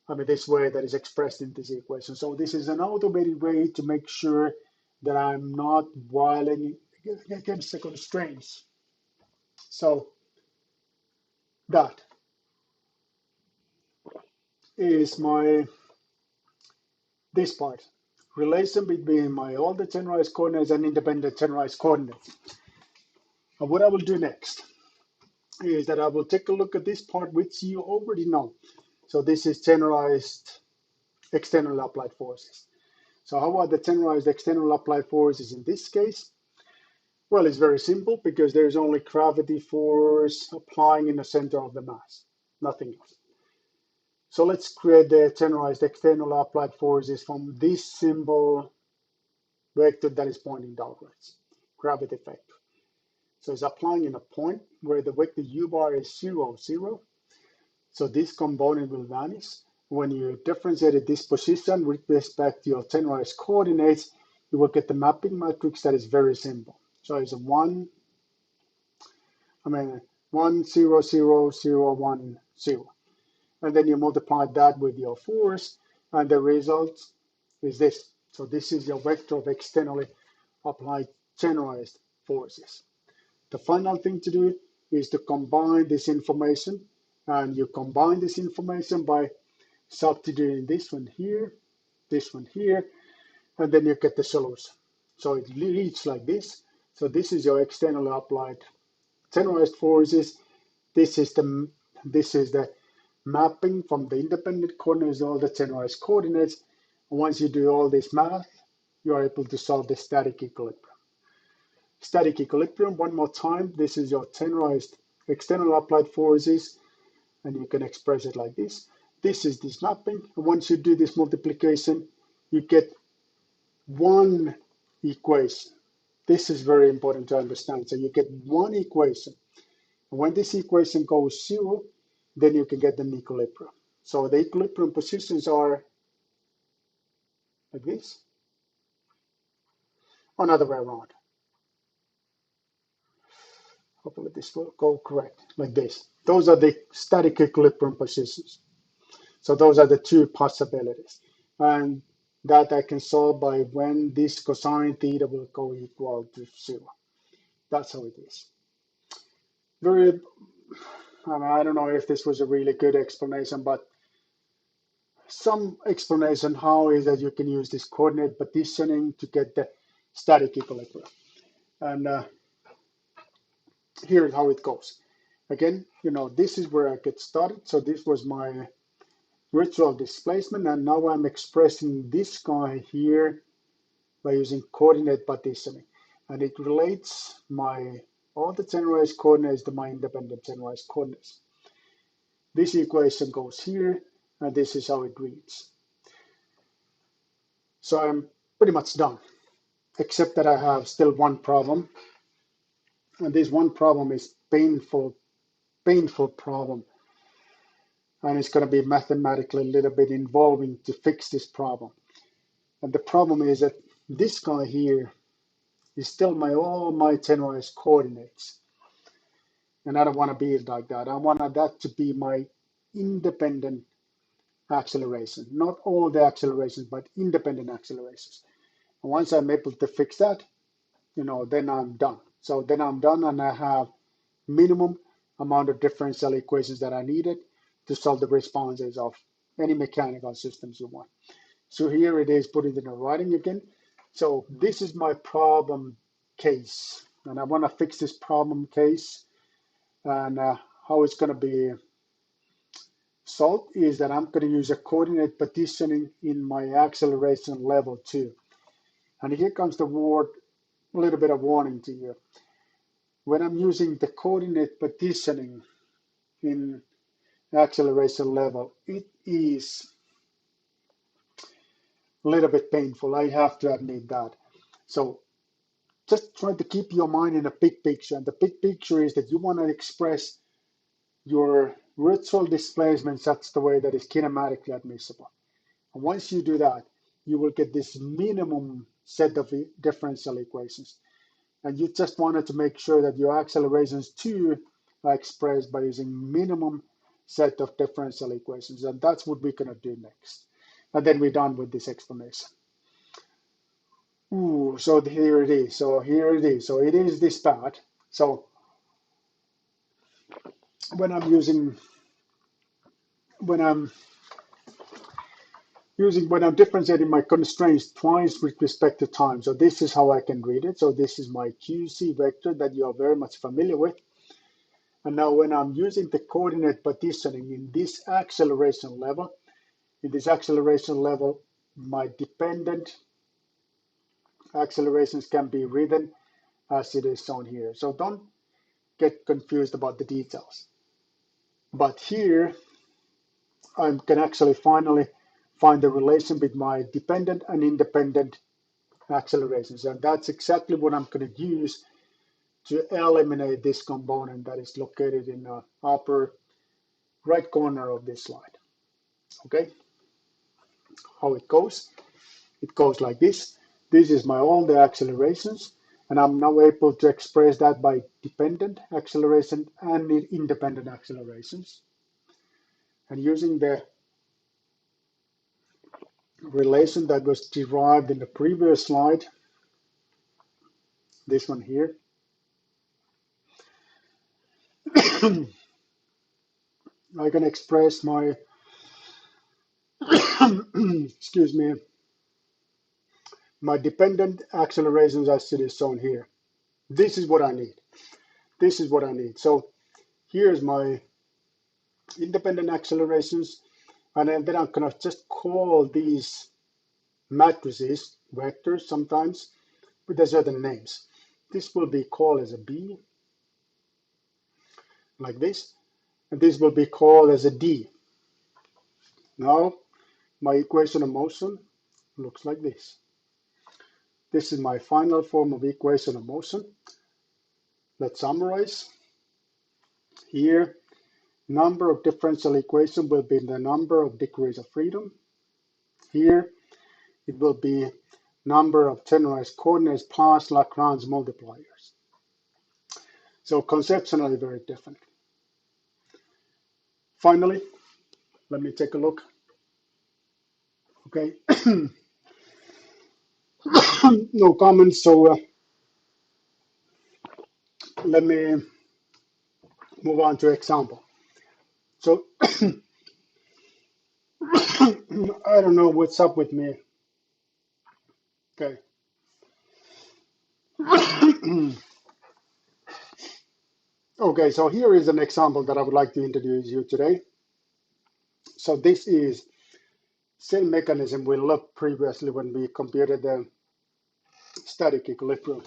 I mean, this way that is expressed in this equation. So this is an automated way to make sure that I'm not violating against the constraints. So that is this part. Relation between my all the generalized coordinates and independent generalized coordinates. And what I will do next is that I will take a look at this part which you already know. So this is generalized external applied forces. So how are the generalized external applied forces in this case? Well, it's very simple because there's only gravity force applying in the center of the mass, nothing else. So let's create the generalized external applied forces from this simple vector that is pointing downwards, gravity vector. So it's applying in a point where the vector u bar is 0, 0. So this component will vanish. When you differentiate this position with respect to your generalized coordinates, you will get the mapping matrix that is very simple. So it's 1, 0, 0, 0, 1, 0. And then you multiply that with your force, and the result is this. So this is your vector of externally applied generalized forces. The final thing to do is to combine this information, and you combine this information by substituting this one here, and then you get the solution. So it reads like this. So this is your externally applied generalized forces. This is the mapping from the independent coordinates to all the generalized coordinates. And once you do all this math, you are able to solve the static equilibrium. Static equilibrium, one more time, this is your generalized external applied forces, and you can express it like this. This is this mapping, and once you do this multiplication, you get one equation. This is very important to understand. So you get one equation. When this equation goes 0, then you can get an equilibrium. So the equilibrium positions are like this, or another way around. Hopefully this will go correct, like this. Those are the static equilibrium positions. So those are the two possibilities. And that I can solve by when this cosine theta will go equal to 0. That's how it is. I don't know if this was a really good explanation, but some explanation how is that you can use this coordinate partitioning to get the static equilibrium. And here's how it goes. Again, this is where I get started. So this was my virtual displacement, and now I'm expressing this guy here by using coordinate partitioning. And it relates all the generalized coordinates to my independent generalized coordinates. This equation goes here, and this is how it reads. So I'm pretty much done, except that I have still one problem. And this one problem is painful problem. And it's going to be mathematically a little bit involving to fix this problem. And the problem is that this guy here is still all my generalized coordinates. And I don't want to be like that. I want that to be my independent acceleration. Not all the accelerations, but independent accelerations. And once I'm able to fix that, then I'm done. So then I'm done, and I have minimum amount of differential equations that I needed to solve the responses of any mechanical systems you want. So here it is, put it in the writing again. So this is my problem case, and I want to fix this problem case. And how it's going to be solved is that I'm going to use a coordinate partitioning in my acceleration level 2. And here comes the word, a little bit of warning to you. When I'm using the coordinate partitioning in acceleration level, it is a little bit painful. I have to admit that. So just try to keep your mind in a big picture. And the big picture is that you want to express your virtual displacement such the way that is kinematically admissible. And once you do that, you will get this minimum set of differential equations. And you just wanted to make sure that your accelerations too are expressed by using minimum set of differential equations. And that's what we're going to do next. And then we're done with this explanation. Ooh, so here it is. So here it is. So it is this bad. So when I'm differentiating my constraints twice with respect to time. So this is how I can read it. So this is my QC vector that you are very much familiar with. And now when I'm using the coordinate partitioning in this acceleration level, my dependent accelerations can be written as it is shown here. So don't get confused about the details. But here, I can actually finally find the relation between my dependent and independent accelerations. And that's exactly what I'm going to use to eliminate this component that is located in the upper right corner of this slide. Okay, how it goes? It goes like this. This is all the accelerations, and I'm now able to express that by dependent acceleration and independent accelerations. And using the relation that was derived in the previous slide, this one here, I can express my, excuse me, my dependent accelerations as it is shown here. This is what I need. This is what I need. So here's my independent accelerations, and then I'm gonna just call these matrices vectors sometimes with a certain names. This will be called as a B, like this, and this will be called as a D. Now my equation of motion looks like this. This is my final form of equation of motion. Let's summarize. Here, number of differential equations will be the number of degrees of freedom. Here, it will be number of generalized coordinates plus Lagrange multipliers. So conceptually very different. Finally, let me take a look. Okay, no comments, so let me move on to example. So I don't know what's up with me. Okay. Okay, so here is an example that I would like to introduce you today. So this is same mechanism we looked previously when we computed the static equilibrium.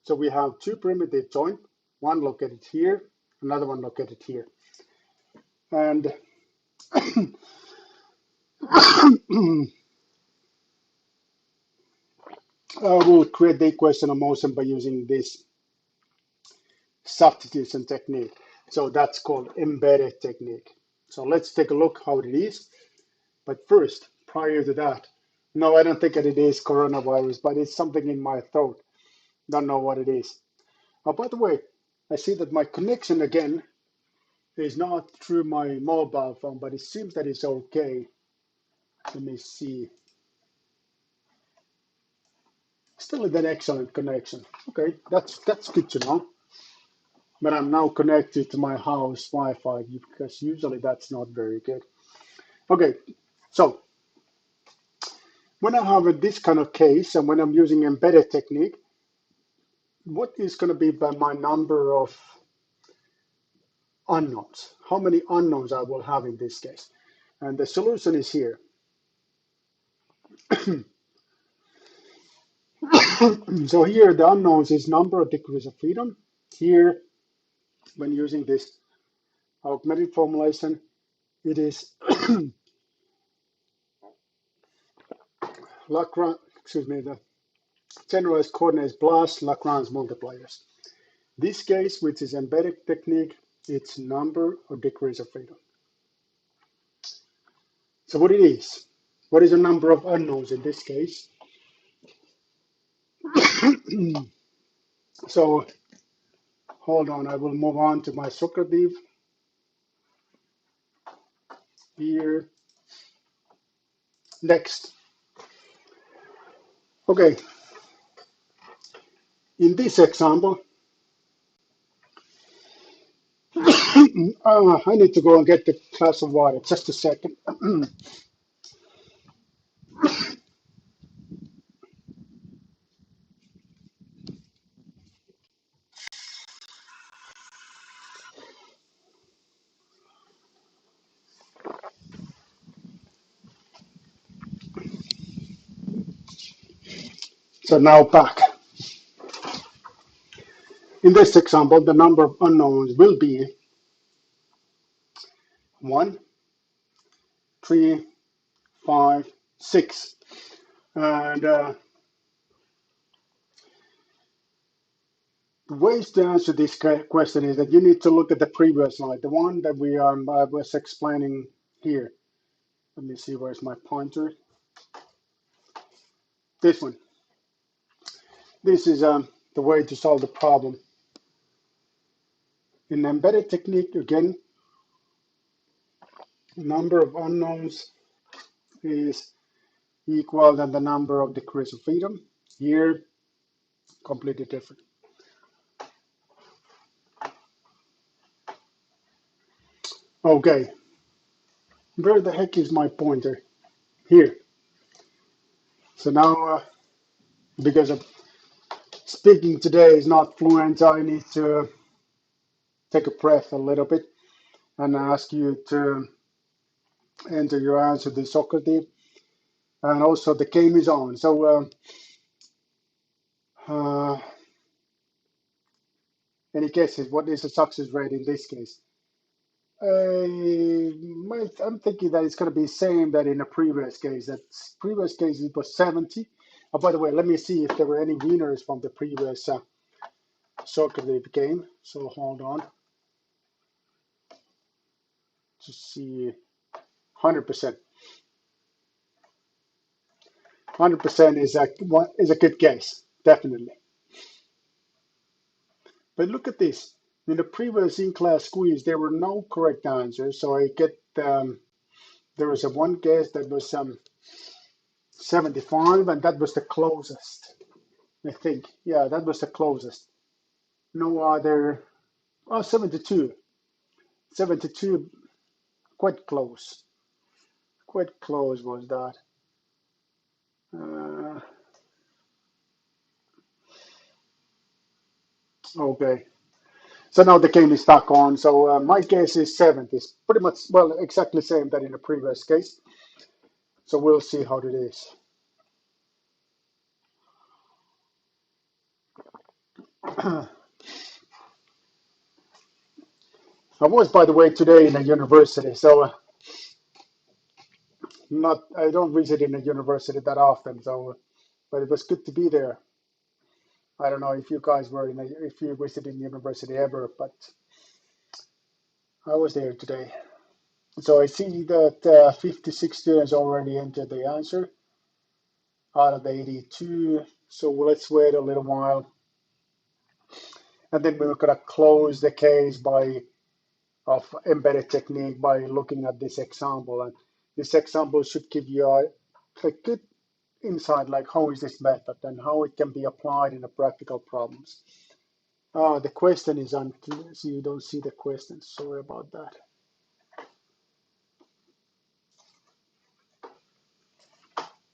So we have two primitive joints, one located here, another one located here. And we'll create the equation of motion by using this substitution technique. So that's called embedded technique. So let's take a look how it is. But first, prior to that, no, I don't think that it is coronavirus, but it's something in my throat. Don't know what it is. Oh, by the way, I see that my connection again is not through my mobile phone, but it seems that it's okay. Let me see. Still an excellent connection. Okay, that's good to know. But I'm now connected to my house Wi-Fi because usually that's not very good. Okay, so when I have this kind of case and when I'm using embedded technique, what is going to be by my number of unknowns? How many unknowns I will have in this case? And the solution is here. So here the unknowns is number of degrees of freedom. Here, when using this augmented formulation, it is Lagrange, excuse me, the generalized coordinates plus Lagrange multipliers. This case, which is embedded technique, it's number of degrees of freedom. So what it is? What is the number of unknowns in this case? So hold on, I will move on to my Socrative here. Next. Okay, in this example, I need to go and get the glass of water. Just a second. So now back. In this example, the number of unknowns will be 1, 3, 5, 6. And the ways to answer this question is that you need to look at the previous slide, the one that I was explaining here. Let me see, where's my pointer? This one. This is the way to solve the problem. In embedded technique, again, number of unknowns is equal than the number of degrees of freedom. Here, completely different. Okay, where the heck is my pointer? Here. So now, because of speaking today is not fluent, I need to take a breath a little bit and ask you to enter your answer to Socrates. And also the game is on. So any guesses? What is the success rate in this case? I'm thinking that it's going to be the same that in a previous case. That previous case it was 70. Oh, by the way, let me see if there were any winners from the previous Socrates game. So hold on to see 100%. 100% is a good guess, definitely. But look at this. In the previous in-class quiz, there were no correct answers. So I get there was a one guess that was 75, and that was the closest. I think, yeah, that was the closest. No other. Oh, 72. 72, quite close. quite close was that. Uh, okay. So now the game is back on. So my guess is 70. It's pretty much, well, exactly same that in the previous case. So we'll see how it is. I was, by the way, today in a university. So not, I don't visit in a university that often. So, but it was good to be there. I don't know if you guys were in a, if you visited university ever, but I was there today. So I see that 56 students already entered the answer out of the 82. So let's wait a little while. And then we're going to close the case by of embedded technique by looking at this example. And this example should give you a good insight like how is this method and how it can be applied in the practical problems. The question is on, so you don't see the question. Sorry about that.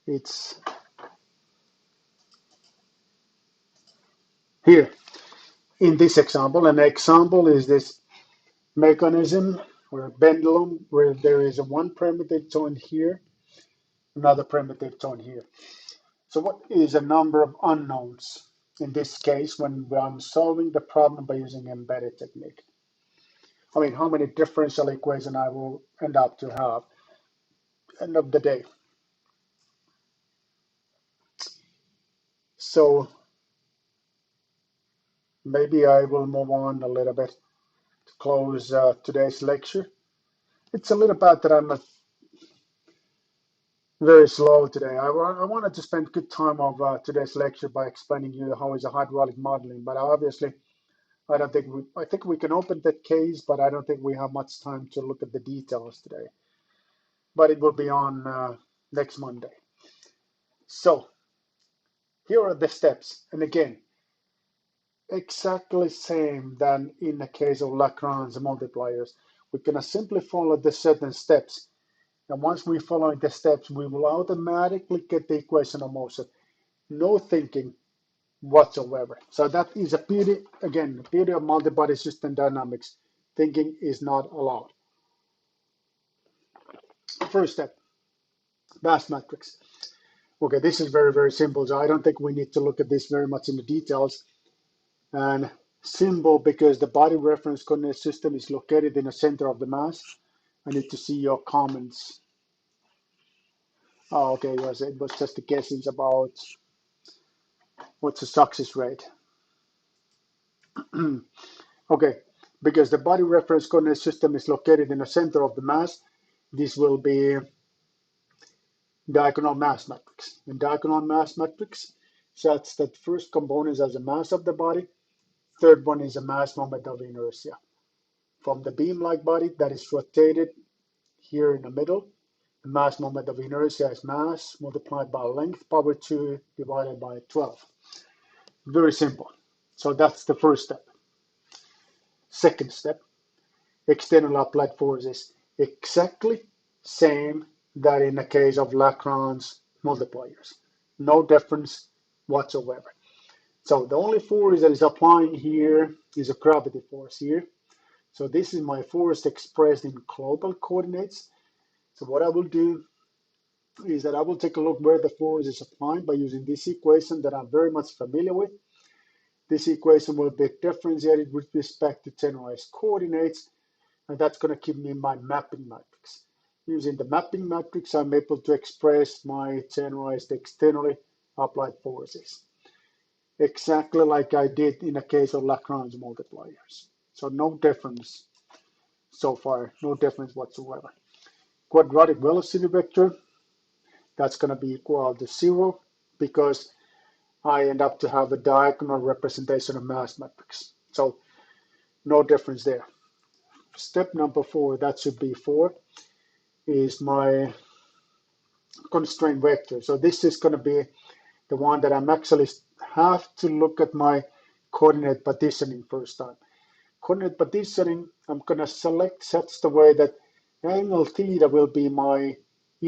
It's here in this example. An example is this mechanism or a pendulum where there is a one primitive tone here, another primitive tone here. So what is a number of unknowns in this case when I'm solving the problem by using embedded technique? I mean, how many differential equations I will end up to have end of the day. So maybe I will move on a little bit to close today's lecture. It's a little bad that I'm very slow today. I wanted to spend good time of today's lecture by explaining you how is a hydraulic modeling, but obviously I don't think I think we can open that case, but I don't think we have much time to look at the details today. But it will be on next Monday. So here are the steps. And again, exactly same than in the case of Lagrange multipliers. We're going to simply follow the certain steps. And once we follow the steps, we will automatically get the equation of motion. No thinking whatsoever. So that is a beauty, again, the beauty of multi-body system dynamics. Thinking is not allowed. First step, mass matrix. Okay, this is very, very simple. So I don't think we need to look at this very much in the details. And simple because the body reference coordinate system is located in the center of the mass. I need to see your comments. Oh, okay, yes, it was just a guessing about what's the success rate. Okay, because the body reference coordinate system is located in the center of the mass, this will be diagonal mass matrix. And diagonal mass matrix such that first component has a mass of the body, third one is a mass moment of inertia. From the beam-like body that is rotated here in the middle, the mass moment of inertia is mass multiplied by length power 2 divided by 12. Very simple. So that's the first step. Second step, external applied forces. Exactly same that in the case of Lagrange multipliers. No difference whatsoever. So the only force that is applying here is a gravity force here. So this is my force expressed in global coordinates. So what I will do is that I will take a look where the force is applied by using this equation that I'm very much familiar with. This equation will be differentiated with respect to generalized coordinates, and that's going to give me my mapping matrix. Using the mapping matrix, I'm able to express my generalized externally applied forces, exactly like I did in the case of Lagrange multipliers. So no difference so far, no difference whatsoever. Quadratic velocity vector, that's going to be equal to 0 because I end up to have a diagonal representation of mass matrix. So no difference there. Step number 4, that should be 4, is my constraint vector. So this is going to be the one that I'm actually have to look at my coordinate partitioning first time. Coordinate partitioning, I'm going to select such the way that angle theta will be my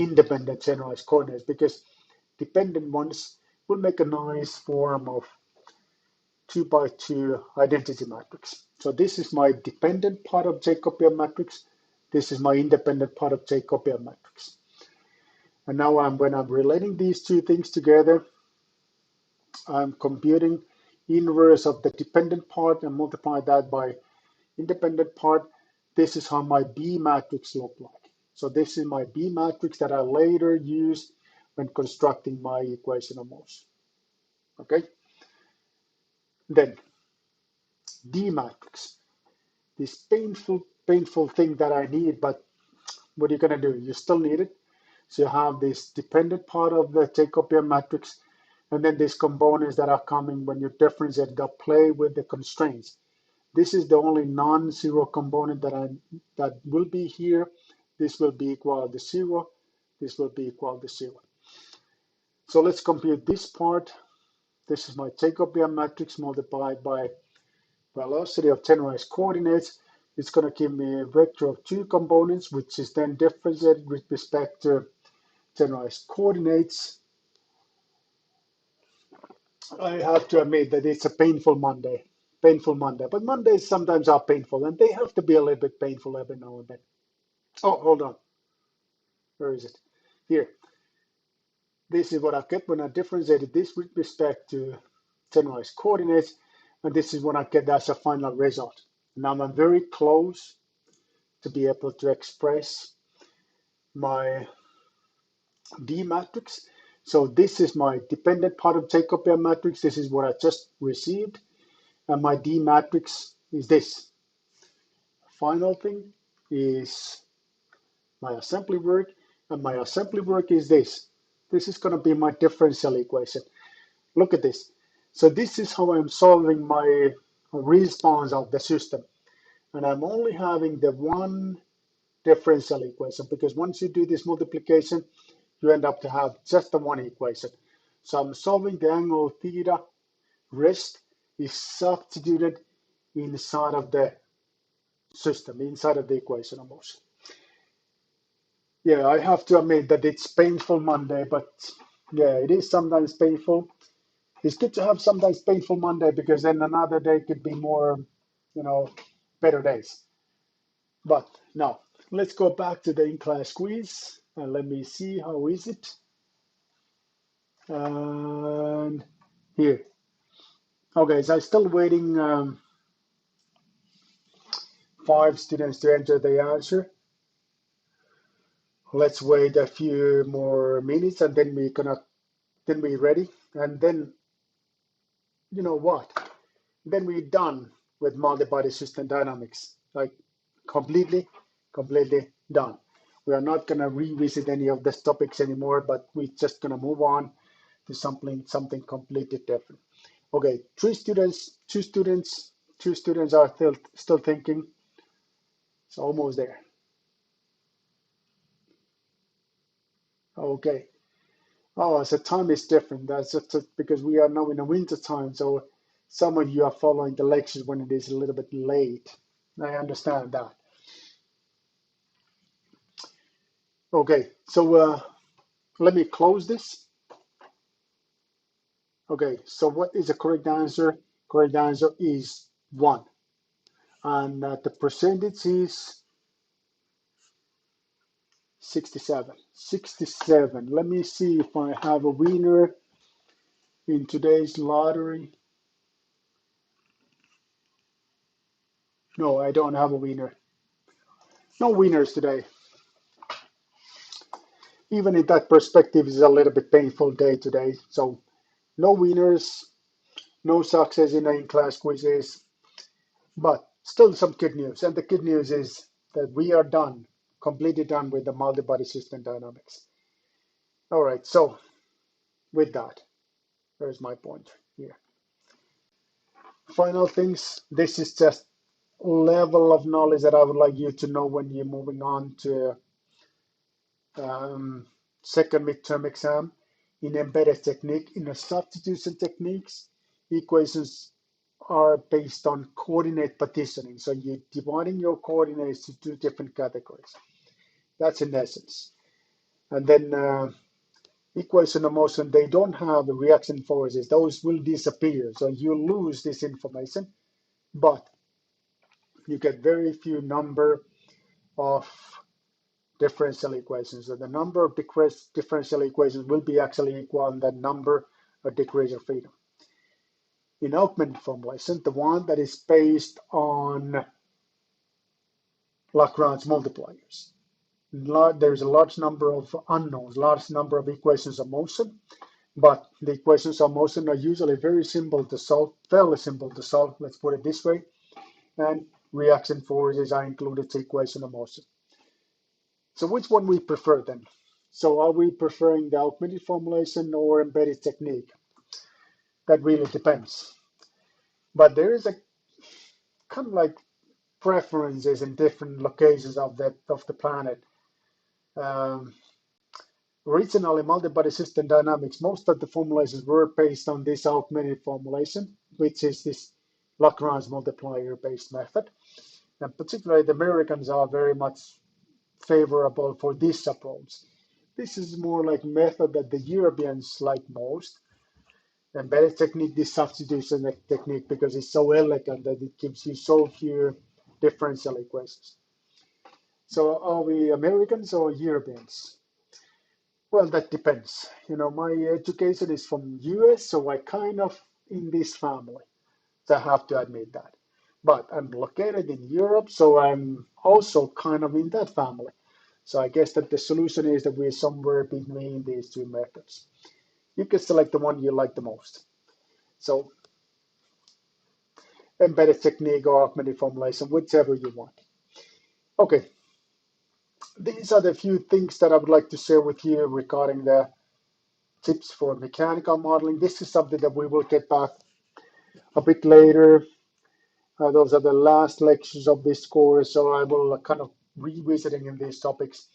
independent generalized coordinates, because dependent ones will make a nice form of 2 by 2 identity matrix. So this is my dependent part of Jacobian matrix. This is my independent part of Jacobian matrix. And now when I'm relating these two things together, I'm computing inverse of the dependent part and multiply that by independent part. This is how my B matrix look like. So this is my B matrix that I later use when constructing my equation of motion. Okay. Then D matrix, this painful thing that I need, but what are you gonna do? You still need it. So you have this dependent part of the Jacobian matrix, and then these components that are coming when you differentiate that play with the constraints. This is the only non-zero component that will be here. This will be equal to 0. This will be equal to 0. So let's compute this part. This is my Jacobian matrix multiplied by velocity of generalized coordinates. It's going to give me a vector of 2 components, which is then differentiated with respect to generalized coordinates. I have to admit that it's a painful Monday. But Mondays sometimes are painful, and they have to be a little bit painful every now and then. Oh, hold on. Where is it? Here. This is what I get when I differentiated this with respect to generalized coordinates, and this is what I get as a final result. Now I'm very close to be able to express my D matrix. So this is my dependent part of Jacobian matrix. This is what I just received, and my D matrix is this. Final thing is my assembly work, and my assembly work is this. This is going to be my differential equation. Look at this. So this is how I'm solving my response of the system. And I'm only having the one differential equation, because once you do this multiplication, you end up to have just the one equation. So I'm solving the angle theta. Rest is substituted inside of the system, inside of the equation of motion. Yeah, I have to admit that it's painful Monday, but yeah, it is sometimes painful. It's good to have sometimes painful Monday, because then another day could be more, better days. But now, let's go back to the in-class quiz and let me see how is it. And here. Okay, so I'm still waiting 5 students to enter the answer. Let's wait a few more minutes, and then we're ready. And then, you know what? Then we're done with multi-body system dynamics, like completely done. We are not going to revisit any of these topics anymore, but we're just going to move on to something completely different. Okay, 3 students, 2 students, 2 students are still thinking. It's almost there. Okay. Oh, so time is different. That's just because we are now in the winter time. So some of you are following the lectures when it is a little bit late. I understand that. Okay, so let me close this. Okay, so what is the correct answer? Correct answer is 1. And the percentage is 67. 67. Let me see if I have a winner in today's lottery. No, I don't have a winner. No winners today. Even in that perspective, it's a little bit painful day today. So no winners, no success in the in-class quizzes, but still some good news. And the good news is that we are done, completely done with the multi-body system dynamics. All right, so with that, there's my point here. Final things, this is just level of knowledge that I would like you to know when you're moving on to second midterm exam. In embedded technique, in the substitution techniques, equations are based on coordinate partitioning. So you're dividing your coordinates to 2 different categories. That's in essence. And then equation of motion, they don't have the reaction forces. Those will disappear. So you lose this information, but you get very few number of differential equations. So the number of differential equations will be actually equal to the number of degrees of freedom. In augmented formulation, the one that is based on Lagrange multipliers, there's a large number of unknowns, large number of equations of motion, but the equations of motion are usually very simple to solve, fairly simple to solve, let's put it this way, and reaction forces are included to equation of motion. So which one we prefer then? So are we preferring the augmented formulation or embedded technique? That really depends. But there is a kind of like preferences in different locations of the planet. Um, Originally, multi-body system dynamics, most of the formulations were based on this augmented formulation, which is this Lagrange multiplier-based method. And particularly the Americans are very much favorable for this approach. This is more like method that the Europeans like most. Embedded technique, this substitution technique, because it's so elegant that it gives you so few differential equations. So are we Americans or Europeans? Well, that depends. You know, my education is from US, so I kind of in this family. So I have to admit that. But I'm located in Europe, so I'm also kind of in that family. So I guess that the solution is that we're somewhere between these two methods. You can select the one you like the most. So embedded technique or augmented formulation, whichever you want. Okay, these are the few things that I would like to share with you regarding the tips for mechanical modeling. This is something that we will get back a bit later. Those are the last lectures of this course, so I will kind of revisiting in these topics.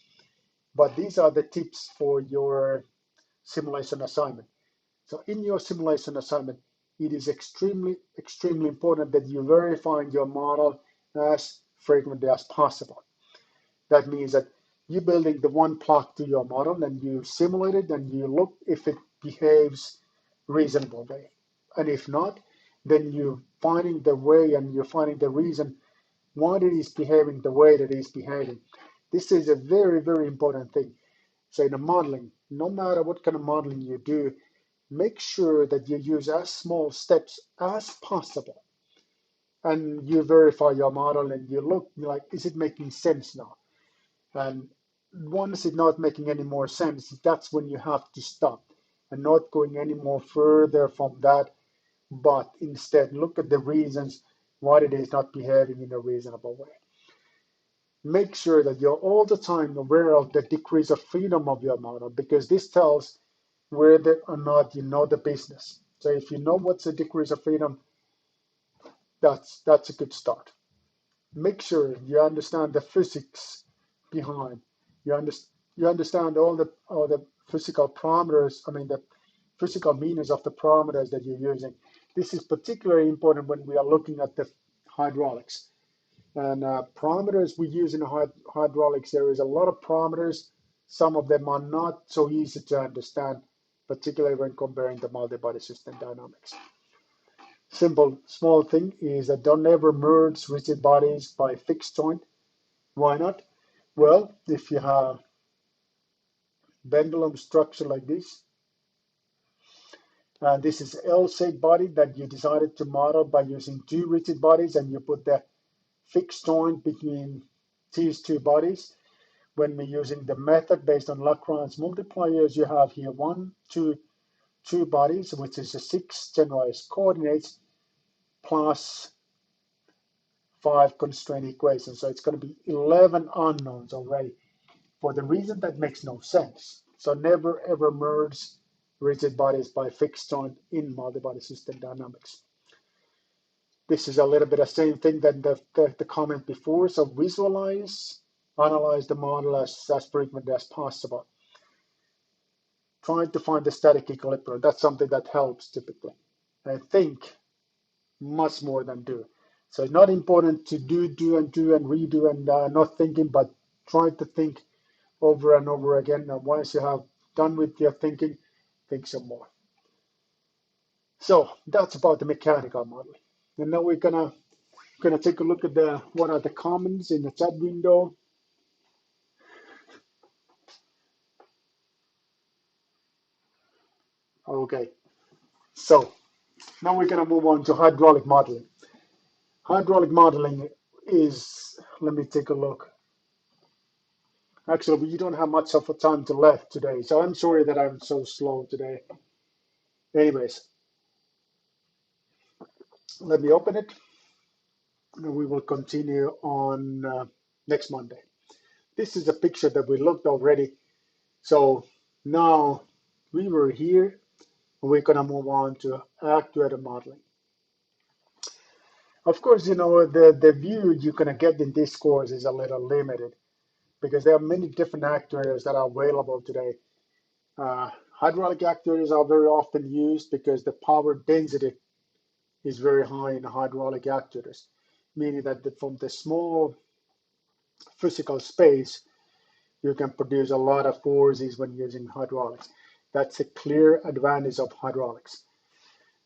But these are the tips for your simulation assignment. So in your simulation assignment, it is extremely, extremely important that you verify your model as frequently as possible. That means that you're building the one plot to your model and you simulate it and you look if it behaves reasonable way. And if not, then you're finding the way and you're finding the reason why it is behaving the way that it is behaving. This is a very, very important thing. So in the modeling, no matter what kind of modeling you do, make sure that you use as small steps as possible. And you verify your model and you look like, is it making sense now? And once it's not making any more sense, that's when you have to stop and not going any more further from that, but instead look at the reasons why it is not behaving in a reasonable way. Make sure that you're all the time aware of the degrees of freedom of your model, because this tells whether or not you know the business. So if you know what's the degrees of freedom, that's a good start. Make sure you understand the physics behind. You, under, you understand all the physical parameters, I mean the physical meanings of the parameters that you're using. This is particularly important when we are looking at the hydraulics. And parameters we use in hydraulics, there is a lot of parameters. Some of them are not so easy to understand, particularly when comparing the multi-body system dynamics. Simple, small thing is that don't ever merge rigid bodies by fixed joint. Why not? Well, if you have pendulum structure like this, and this is L-shaped body that you decided to model by using two rigid bodies, and you put the fixed joint between these two bodies. When we're using the method based on Lagrange multipliers, you have here two bodies, which is a 6 generalized coordinates plus 5 constraint equations. So it's going to be 11 unknowns already for the reason that makes no sense. So never ever merge rigid bodies by fixed joint in multi-body system dynamics. This is a little bit the same thing that the comment before. So visualize, analyze the model as frequently as possible. Trying to find the static equilibrium. That's something that helps typically. And think much more than do. So it's not important to do and redo and not thinking, but try to think over and over again. And once you have done with your thinking, think some more. So that's about the mechanical modeling. And now we're gonna take a look at what are the comments in the chat window. Okay, so now we're gonna move on to hydraulic modeling. Hydraulic modeling is, let me take a look. Actually, we don't have much of a time to left today, so I'm sorry that I'm so slow today. Anyways, let me open it, and we will continue on next Monday. This is a picture that we looked already. So now we were here, and we're gonna move on to actuator modeling. Of course, you know, the view you're gonna get in this course is a little limited because there are many different actuators that are available today. Hydraulic actuators are very often used because the power density is very high in hydraulic actuators, meaning that from the small physical space, you can produce a lot of forces when using hydraulics. That's a clear advantage of hydraulics.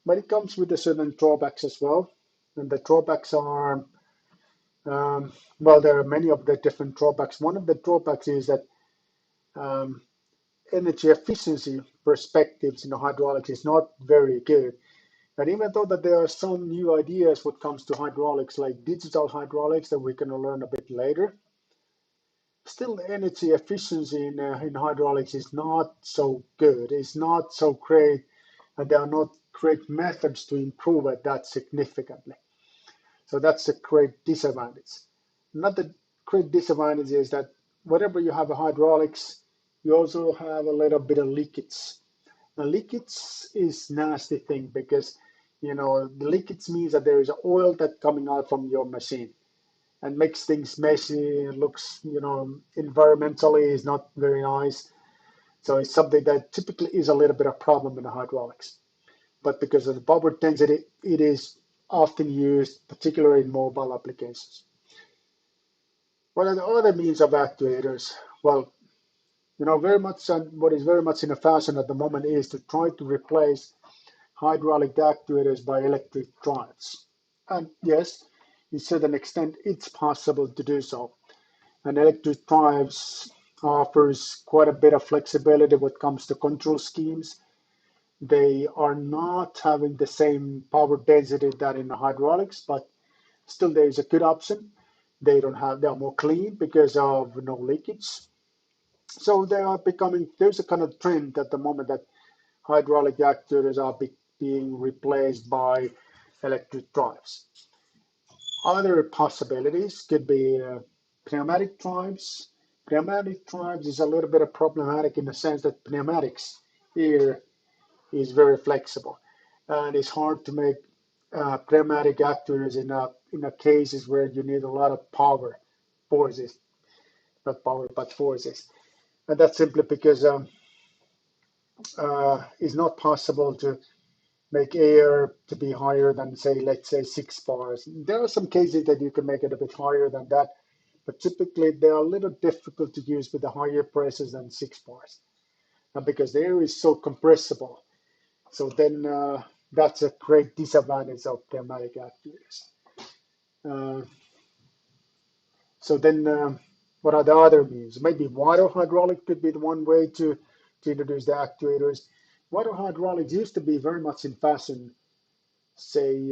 But it comes with a certain drawbacks as well. And the drawbacks are, well, there are many of the different drawbacks. One of the drawbacks is that um, energy efficiency perspectives in hydraulics is not very good. And even though that there are some new ideas when it comes to hydraulics, like digital hydraulics that we're going to learn a bit later, still the energy efficiency in hydraulics is not so good. It's not so great, and there are not great methods to improve it that significantly. So that's a great disadvantage. Another great disadvantage is that whatever you have a hydraulics, you also have a little bit of leakage. Now, leakage is nasty thing because, you know, the leakage means that there is oil that coming out from your machine and makes things messy. It looks, you know, environmentally is not very nice. So it's something that typically is a little bit of problem in the hydraulics. But because of the power density, it is often used, particularly in mobile applications. What are the other means of actuators? Well, you know, very much what is very much in a fashion at the moment is to try to replace hydraulic actuators by electric drives. And yes, to a certain extent, it's possible to do so. And electric drives offers quite a bit of flexibility when it comes to control schemes. They are not having the same power density that in the hydraulics, but still there is a good option. They are more clean because of no leakage. So they are becoming, there's a kind of trend at the moment that hydraulic actuators are being replaced by electric drives. Other possibilities could be pneumatic drives. Pneumatic drives is a little bit of problematic in the sense that pneumatics here is very flexible, and it's hard to make pneumatic actuators in a cases where you need a lot of power forces, not power but forces, and that's simply because it's not possible to make air to be higher than, say, let's say 6 bars. There are some cases that you can make it a bit higher than that, but typically they are a little difficult to use with the higher presses than 6 bars. And because the air is so compressible, so then that's a great disadvantage of pneumatic actuators. Uh, so then what are the other means? Maybe water hydraulic could be the one way to introduce the actuators. Water hydraulics used to be very much in fashion, say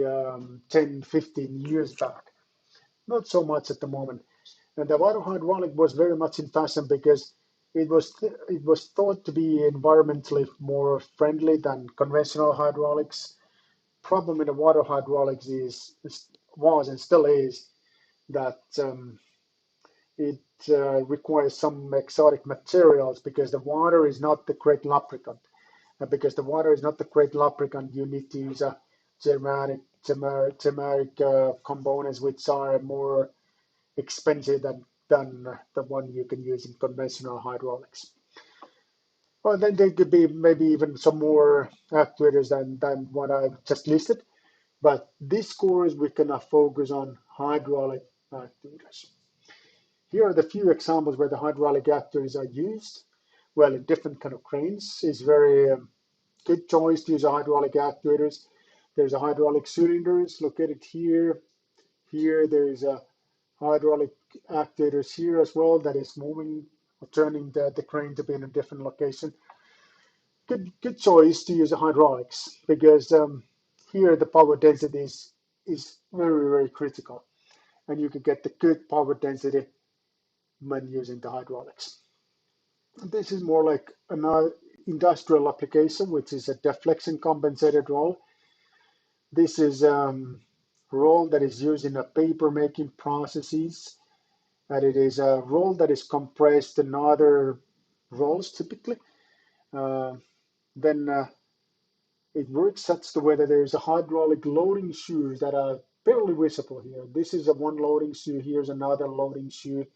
10, 15 years back. Not so much at the moment. And the water hydraulic was very much in fashion because it was thought to be environmentally more friendly than conventional hydraulics. Problem in the water hydraulics was and still is that it requires some exotic materials because the water is not the great lubricant. And because the water is not the great lubricant, you need to use a germanic components which are more expensive than the one you can use in conventional hydraulics. Well, then there could be maybe even some more actuators than what I've just listed. But this course, we cannot focus on hydraulic actuators. Here are the few examples where the hydraulic actuators are used. Well, in different kind of cranes. It's very good choice to use hydraulic actuators. There's a hydraulic cylinders located here. Here there's a hydraulic actuators here as well that is moving or turning the crane to be in a different location. Good choice to use the hydraulics because here the power density is very critical, and you can get the good power density when using the hydraulics. This is more like another industrial application, which is a deflection compensated roll. This is roll that is used in a paper making processes, and it is a roll that is compressed in other rolls typically. Uh, then it works such the way that there is a hydraulic loading shoes that are barely visible here. This is a one loading shoe, here's another loading shoe,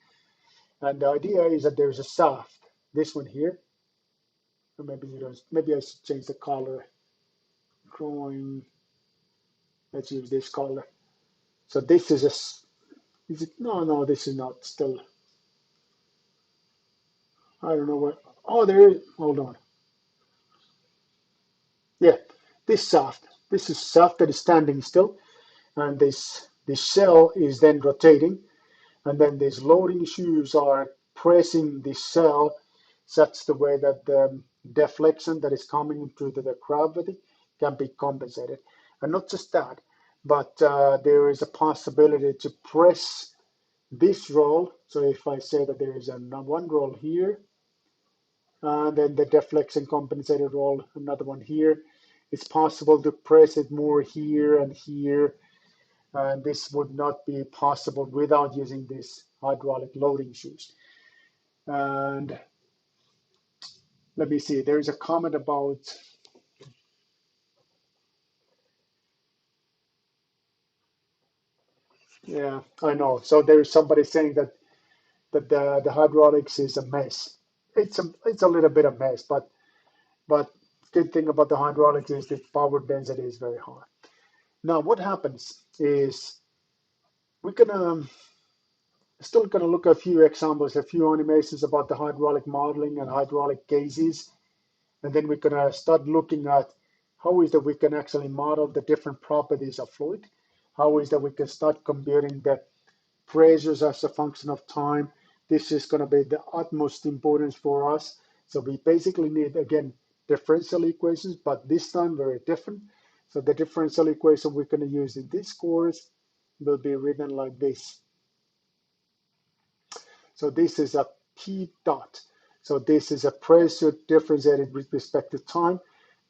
and the idea is that there's a shaft. This one here, or maybe you don't, maybe I should change the color. Drawing, let's use this color. So this is a, is it, no, this is not still, I don't know what, oh, there is, hold on. Yeah, this shaft. This is shaft that is standing still, and this shell is then rotating, and then these loading shoes are pressing the shell such the way that the deflection that is coming into the gravity can be compensated. And not just that, but there is a possibility to press this roll. So if I say that there is a one roll here, and then the deflection compensated roll, another one here, it's possible to press it more here and here, and this would not be possible without using these hydraulic loading shoes. And let me see, there's a comment about, yeah, I know. So there's somebody saying that the hydraulics is a mess. It's a little bit of mess, but good thing about the hydraulics is the power density is very high. Now what happens is we're gonna still gonna look at a few examples, a few animations about the hydraulic modeling and hydraulic cases, and then we're gonna start looking at how is that we can actually model the different properties of fluid, how is that we can start computing the pressures as a function of time. This is going to be the utmost importance for us. So we basically need, again, differential equations, but this time very different. So the differential equation we're going to use in this course will be written like this. So this is a P dot. So this is a pressure differentiated with respect to time.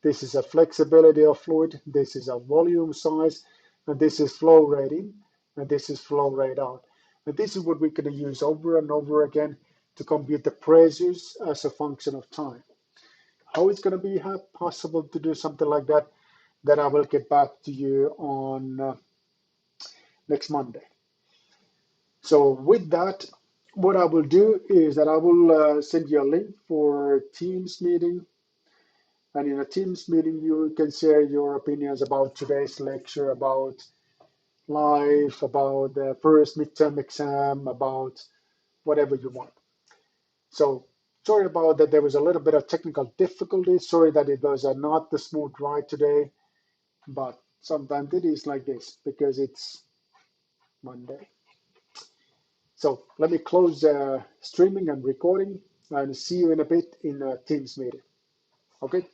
This is a flexibility of fluid. This is a volume size. And this is flow rate in. And this is flow rate out. And this is what we're going to use over and over again to compute the pressures as a function of time. How it's going to be possible to do something like that, I will get back to you on next Monday. So with that, what I will do is that I will send you a link for Teams meeting. And in a Teams meeting, you can share your opinions about today's lecture, about life, about the first midterm exam, about whatever you want. So sorry about that. There was a little bit of technical difficulty. Sorry that it was not the smooth ride today, but sometimes it is like this because it's Monday. So let me close streaming and recording and see you in a bit in a Teams meeting. Okay.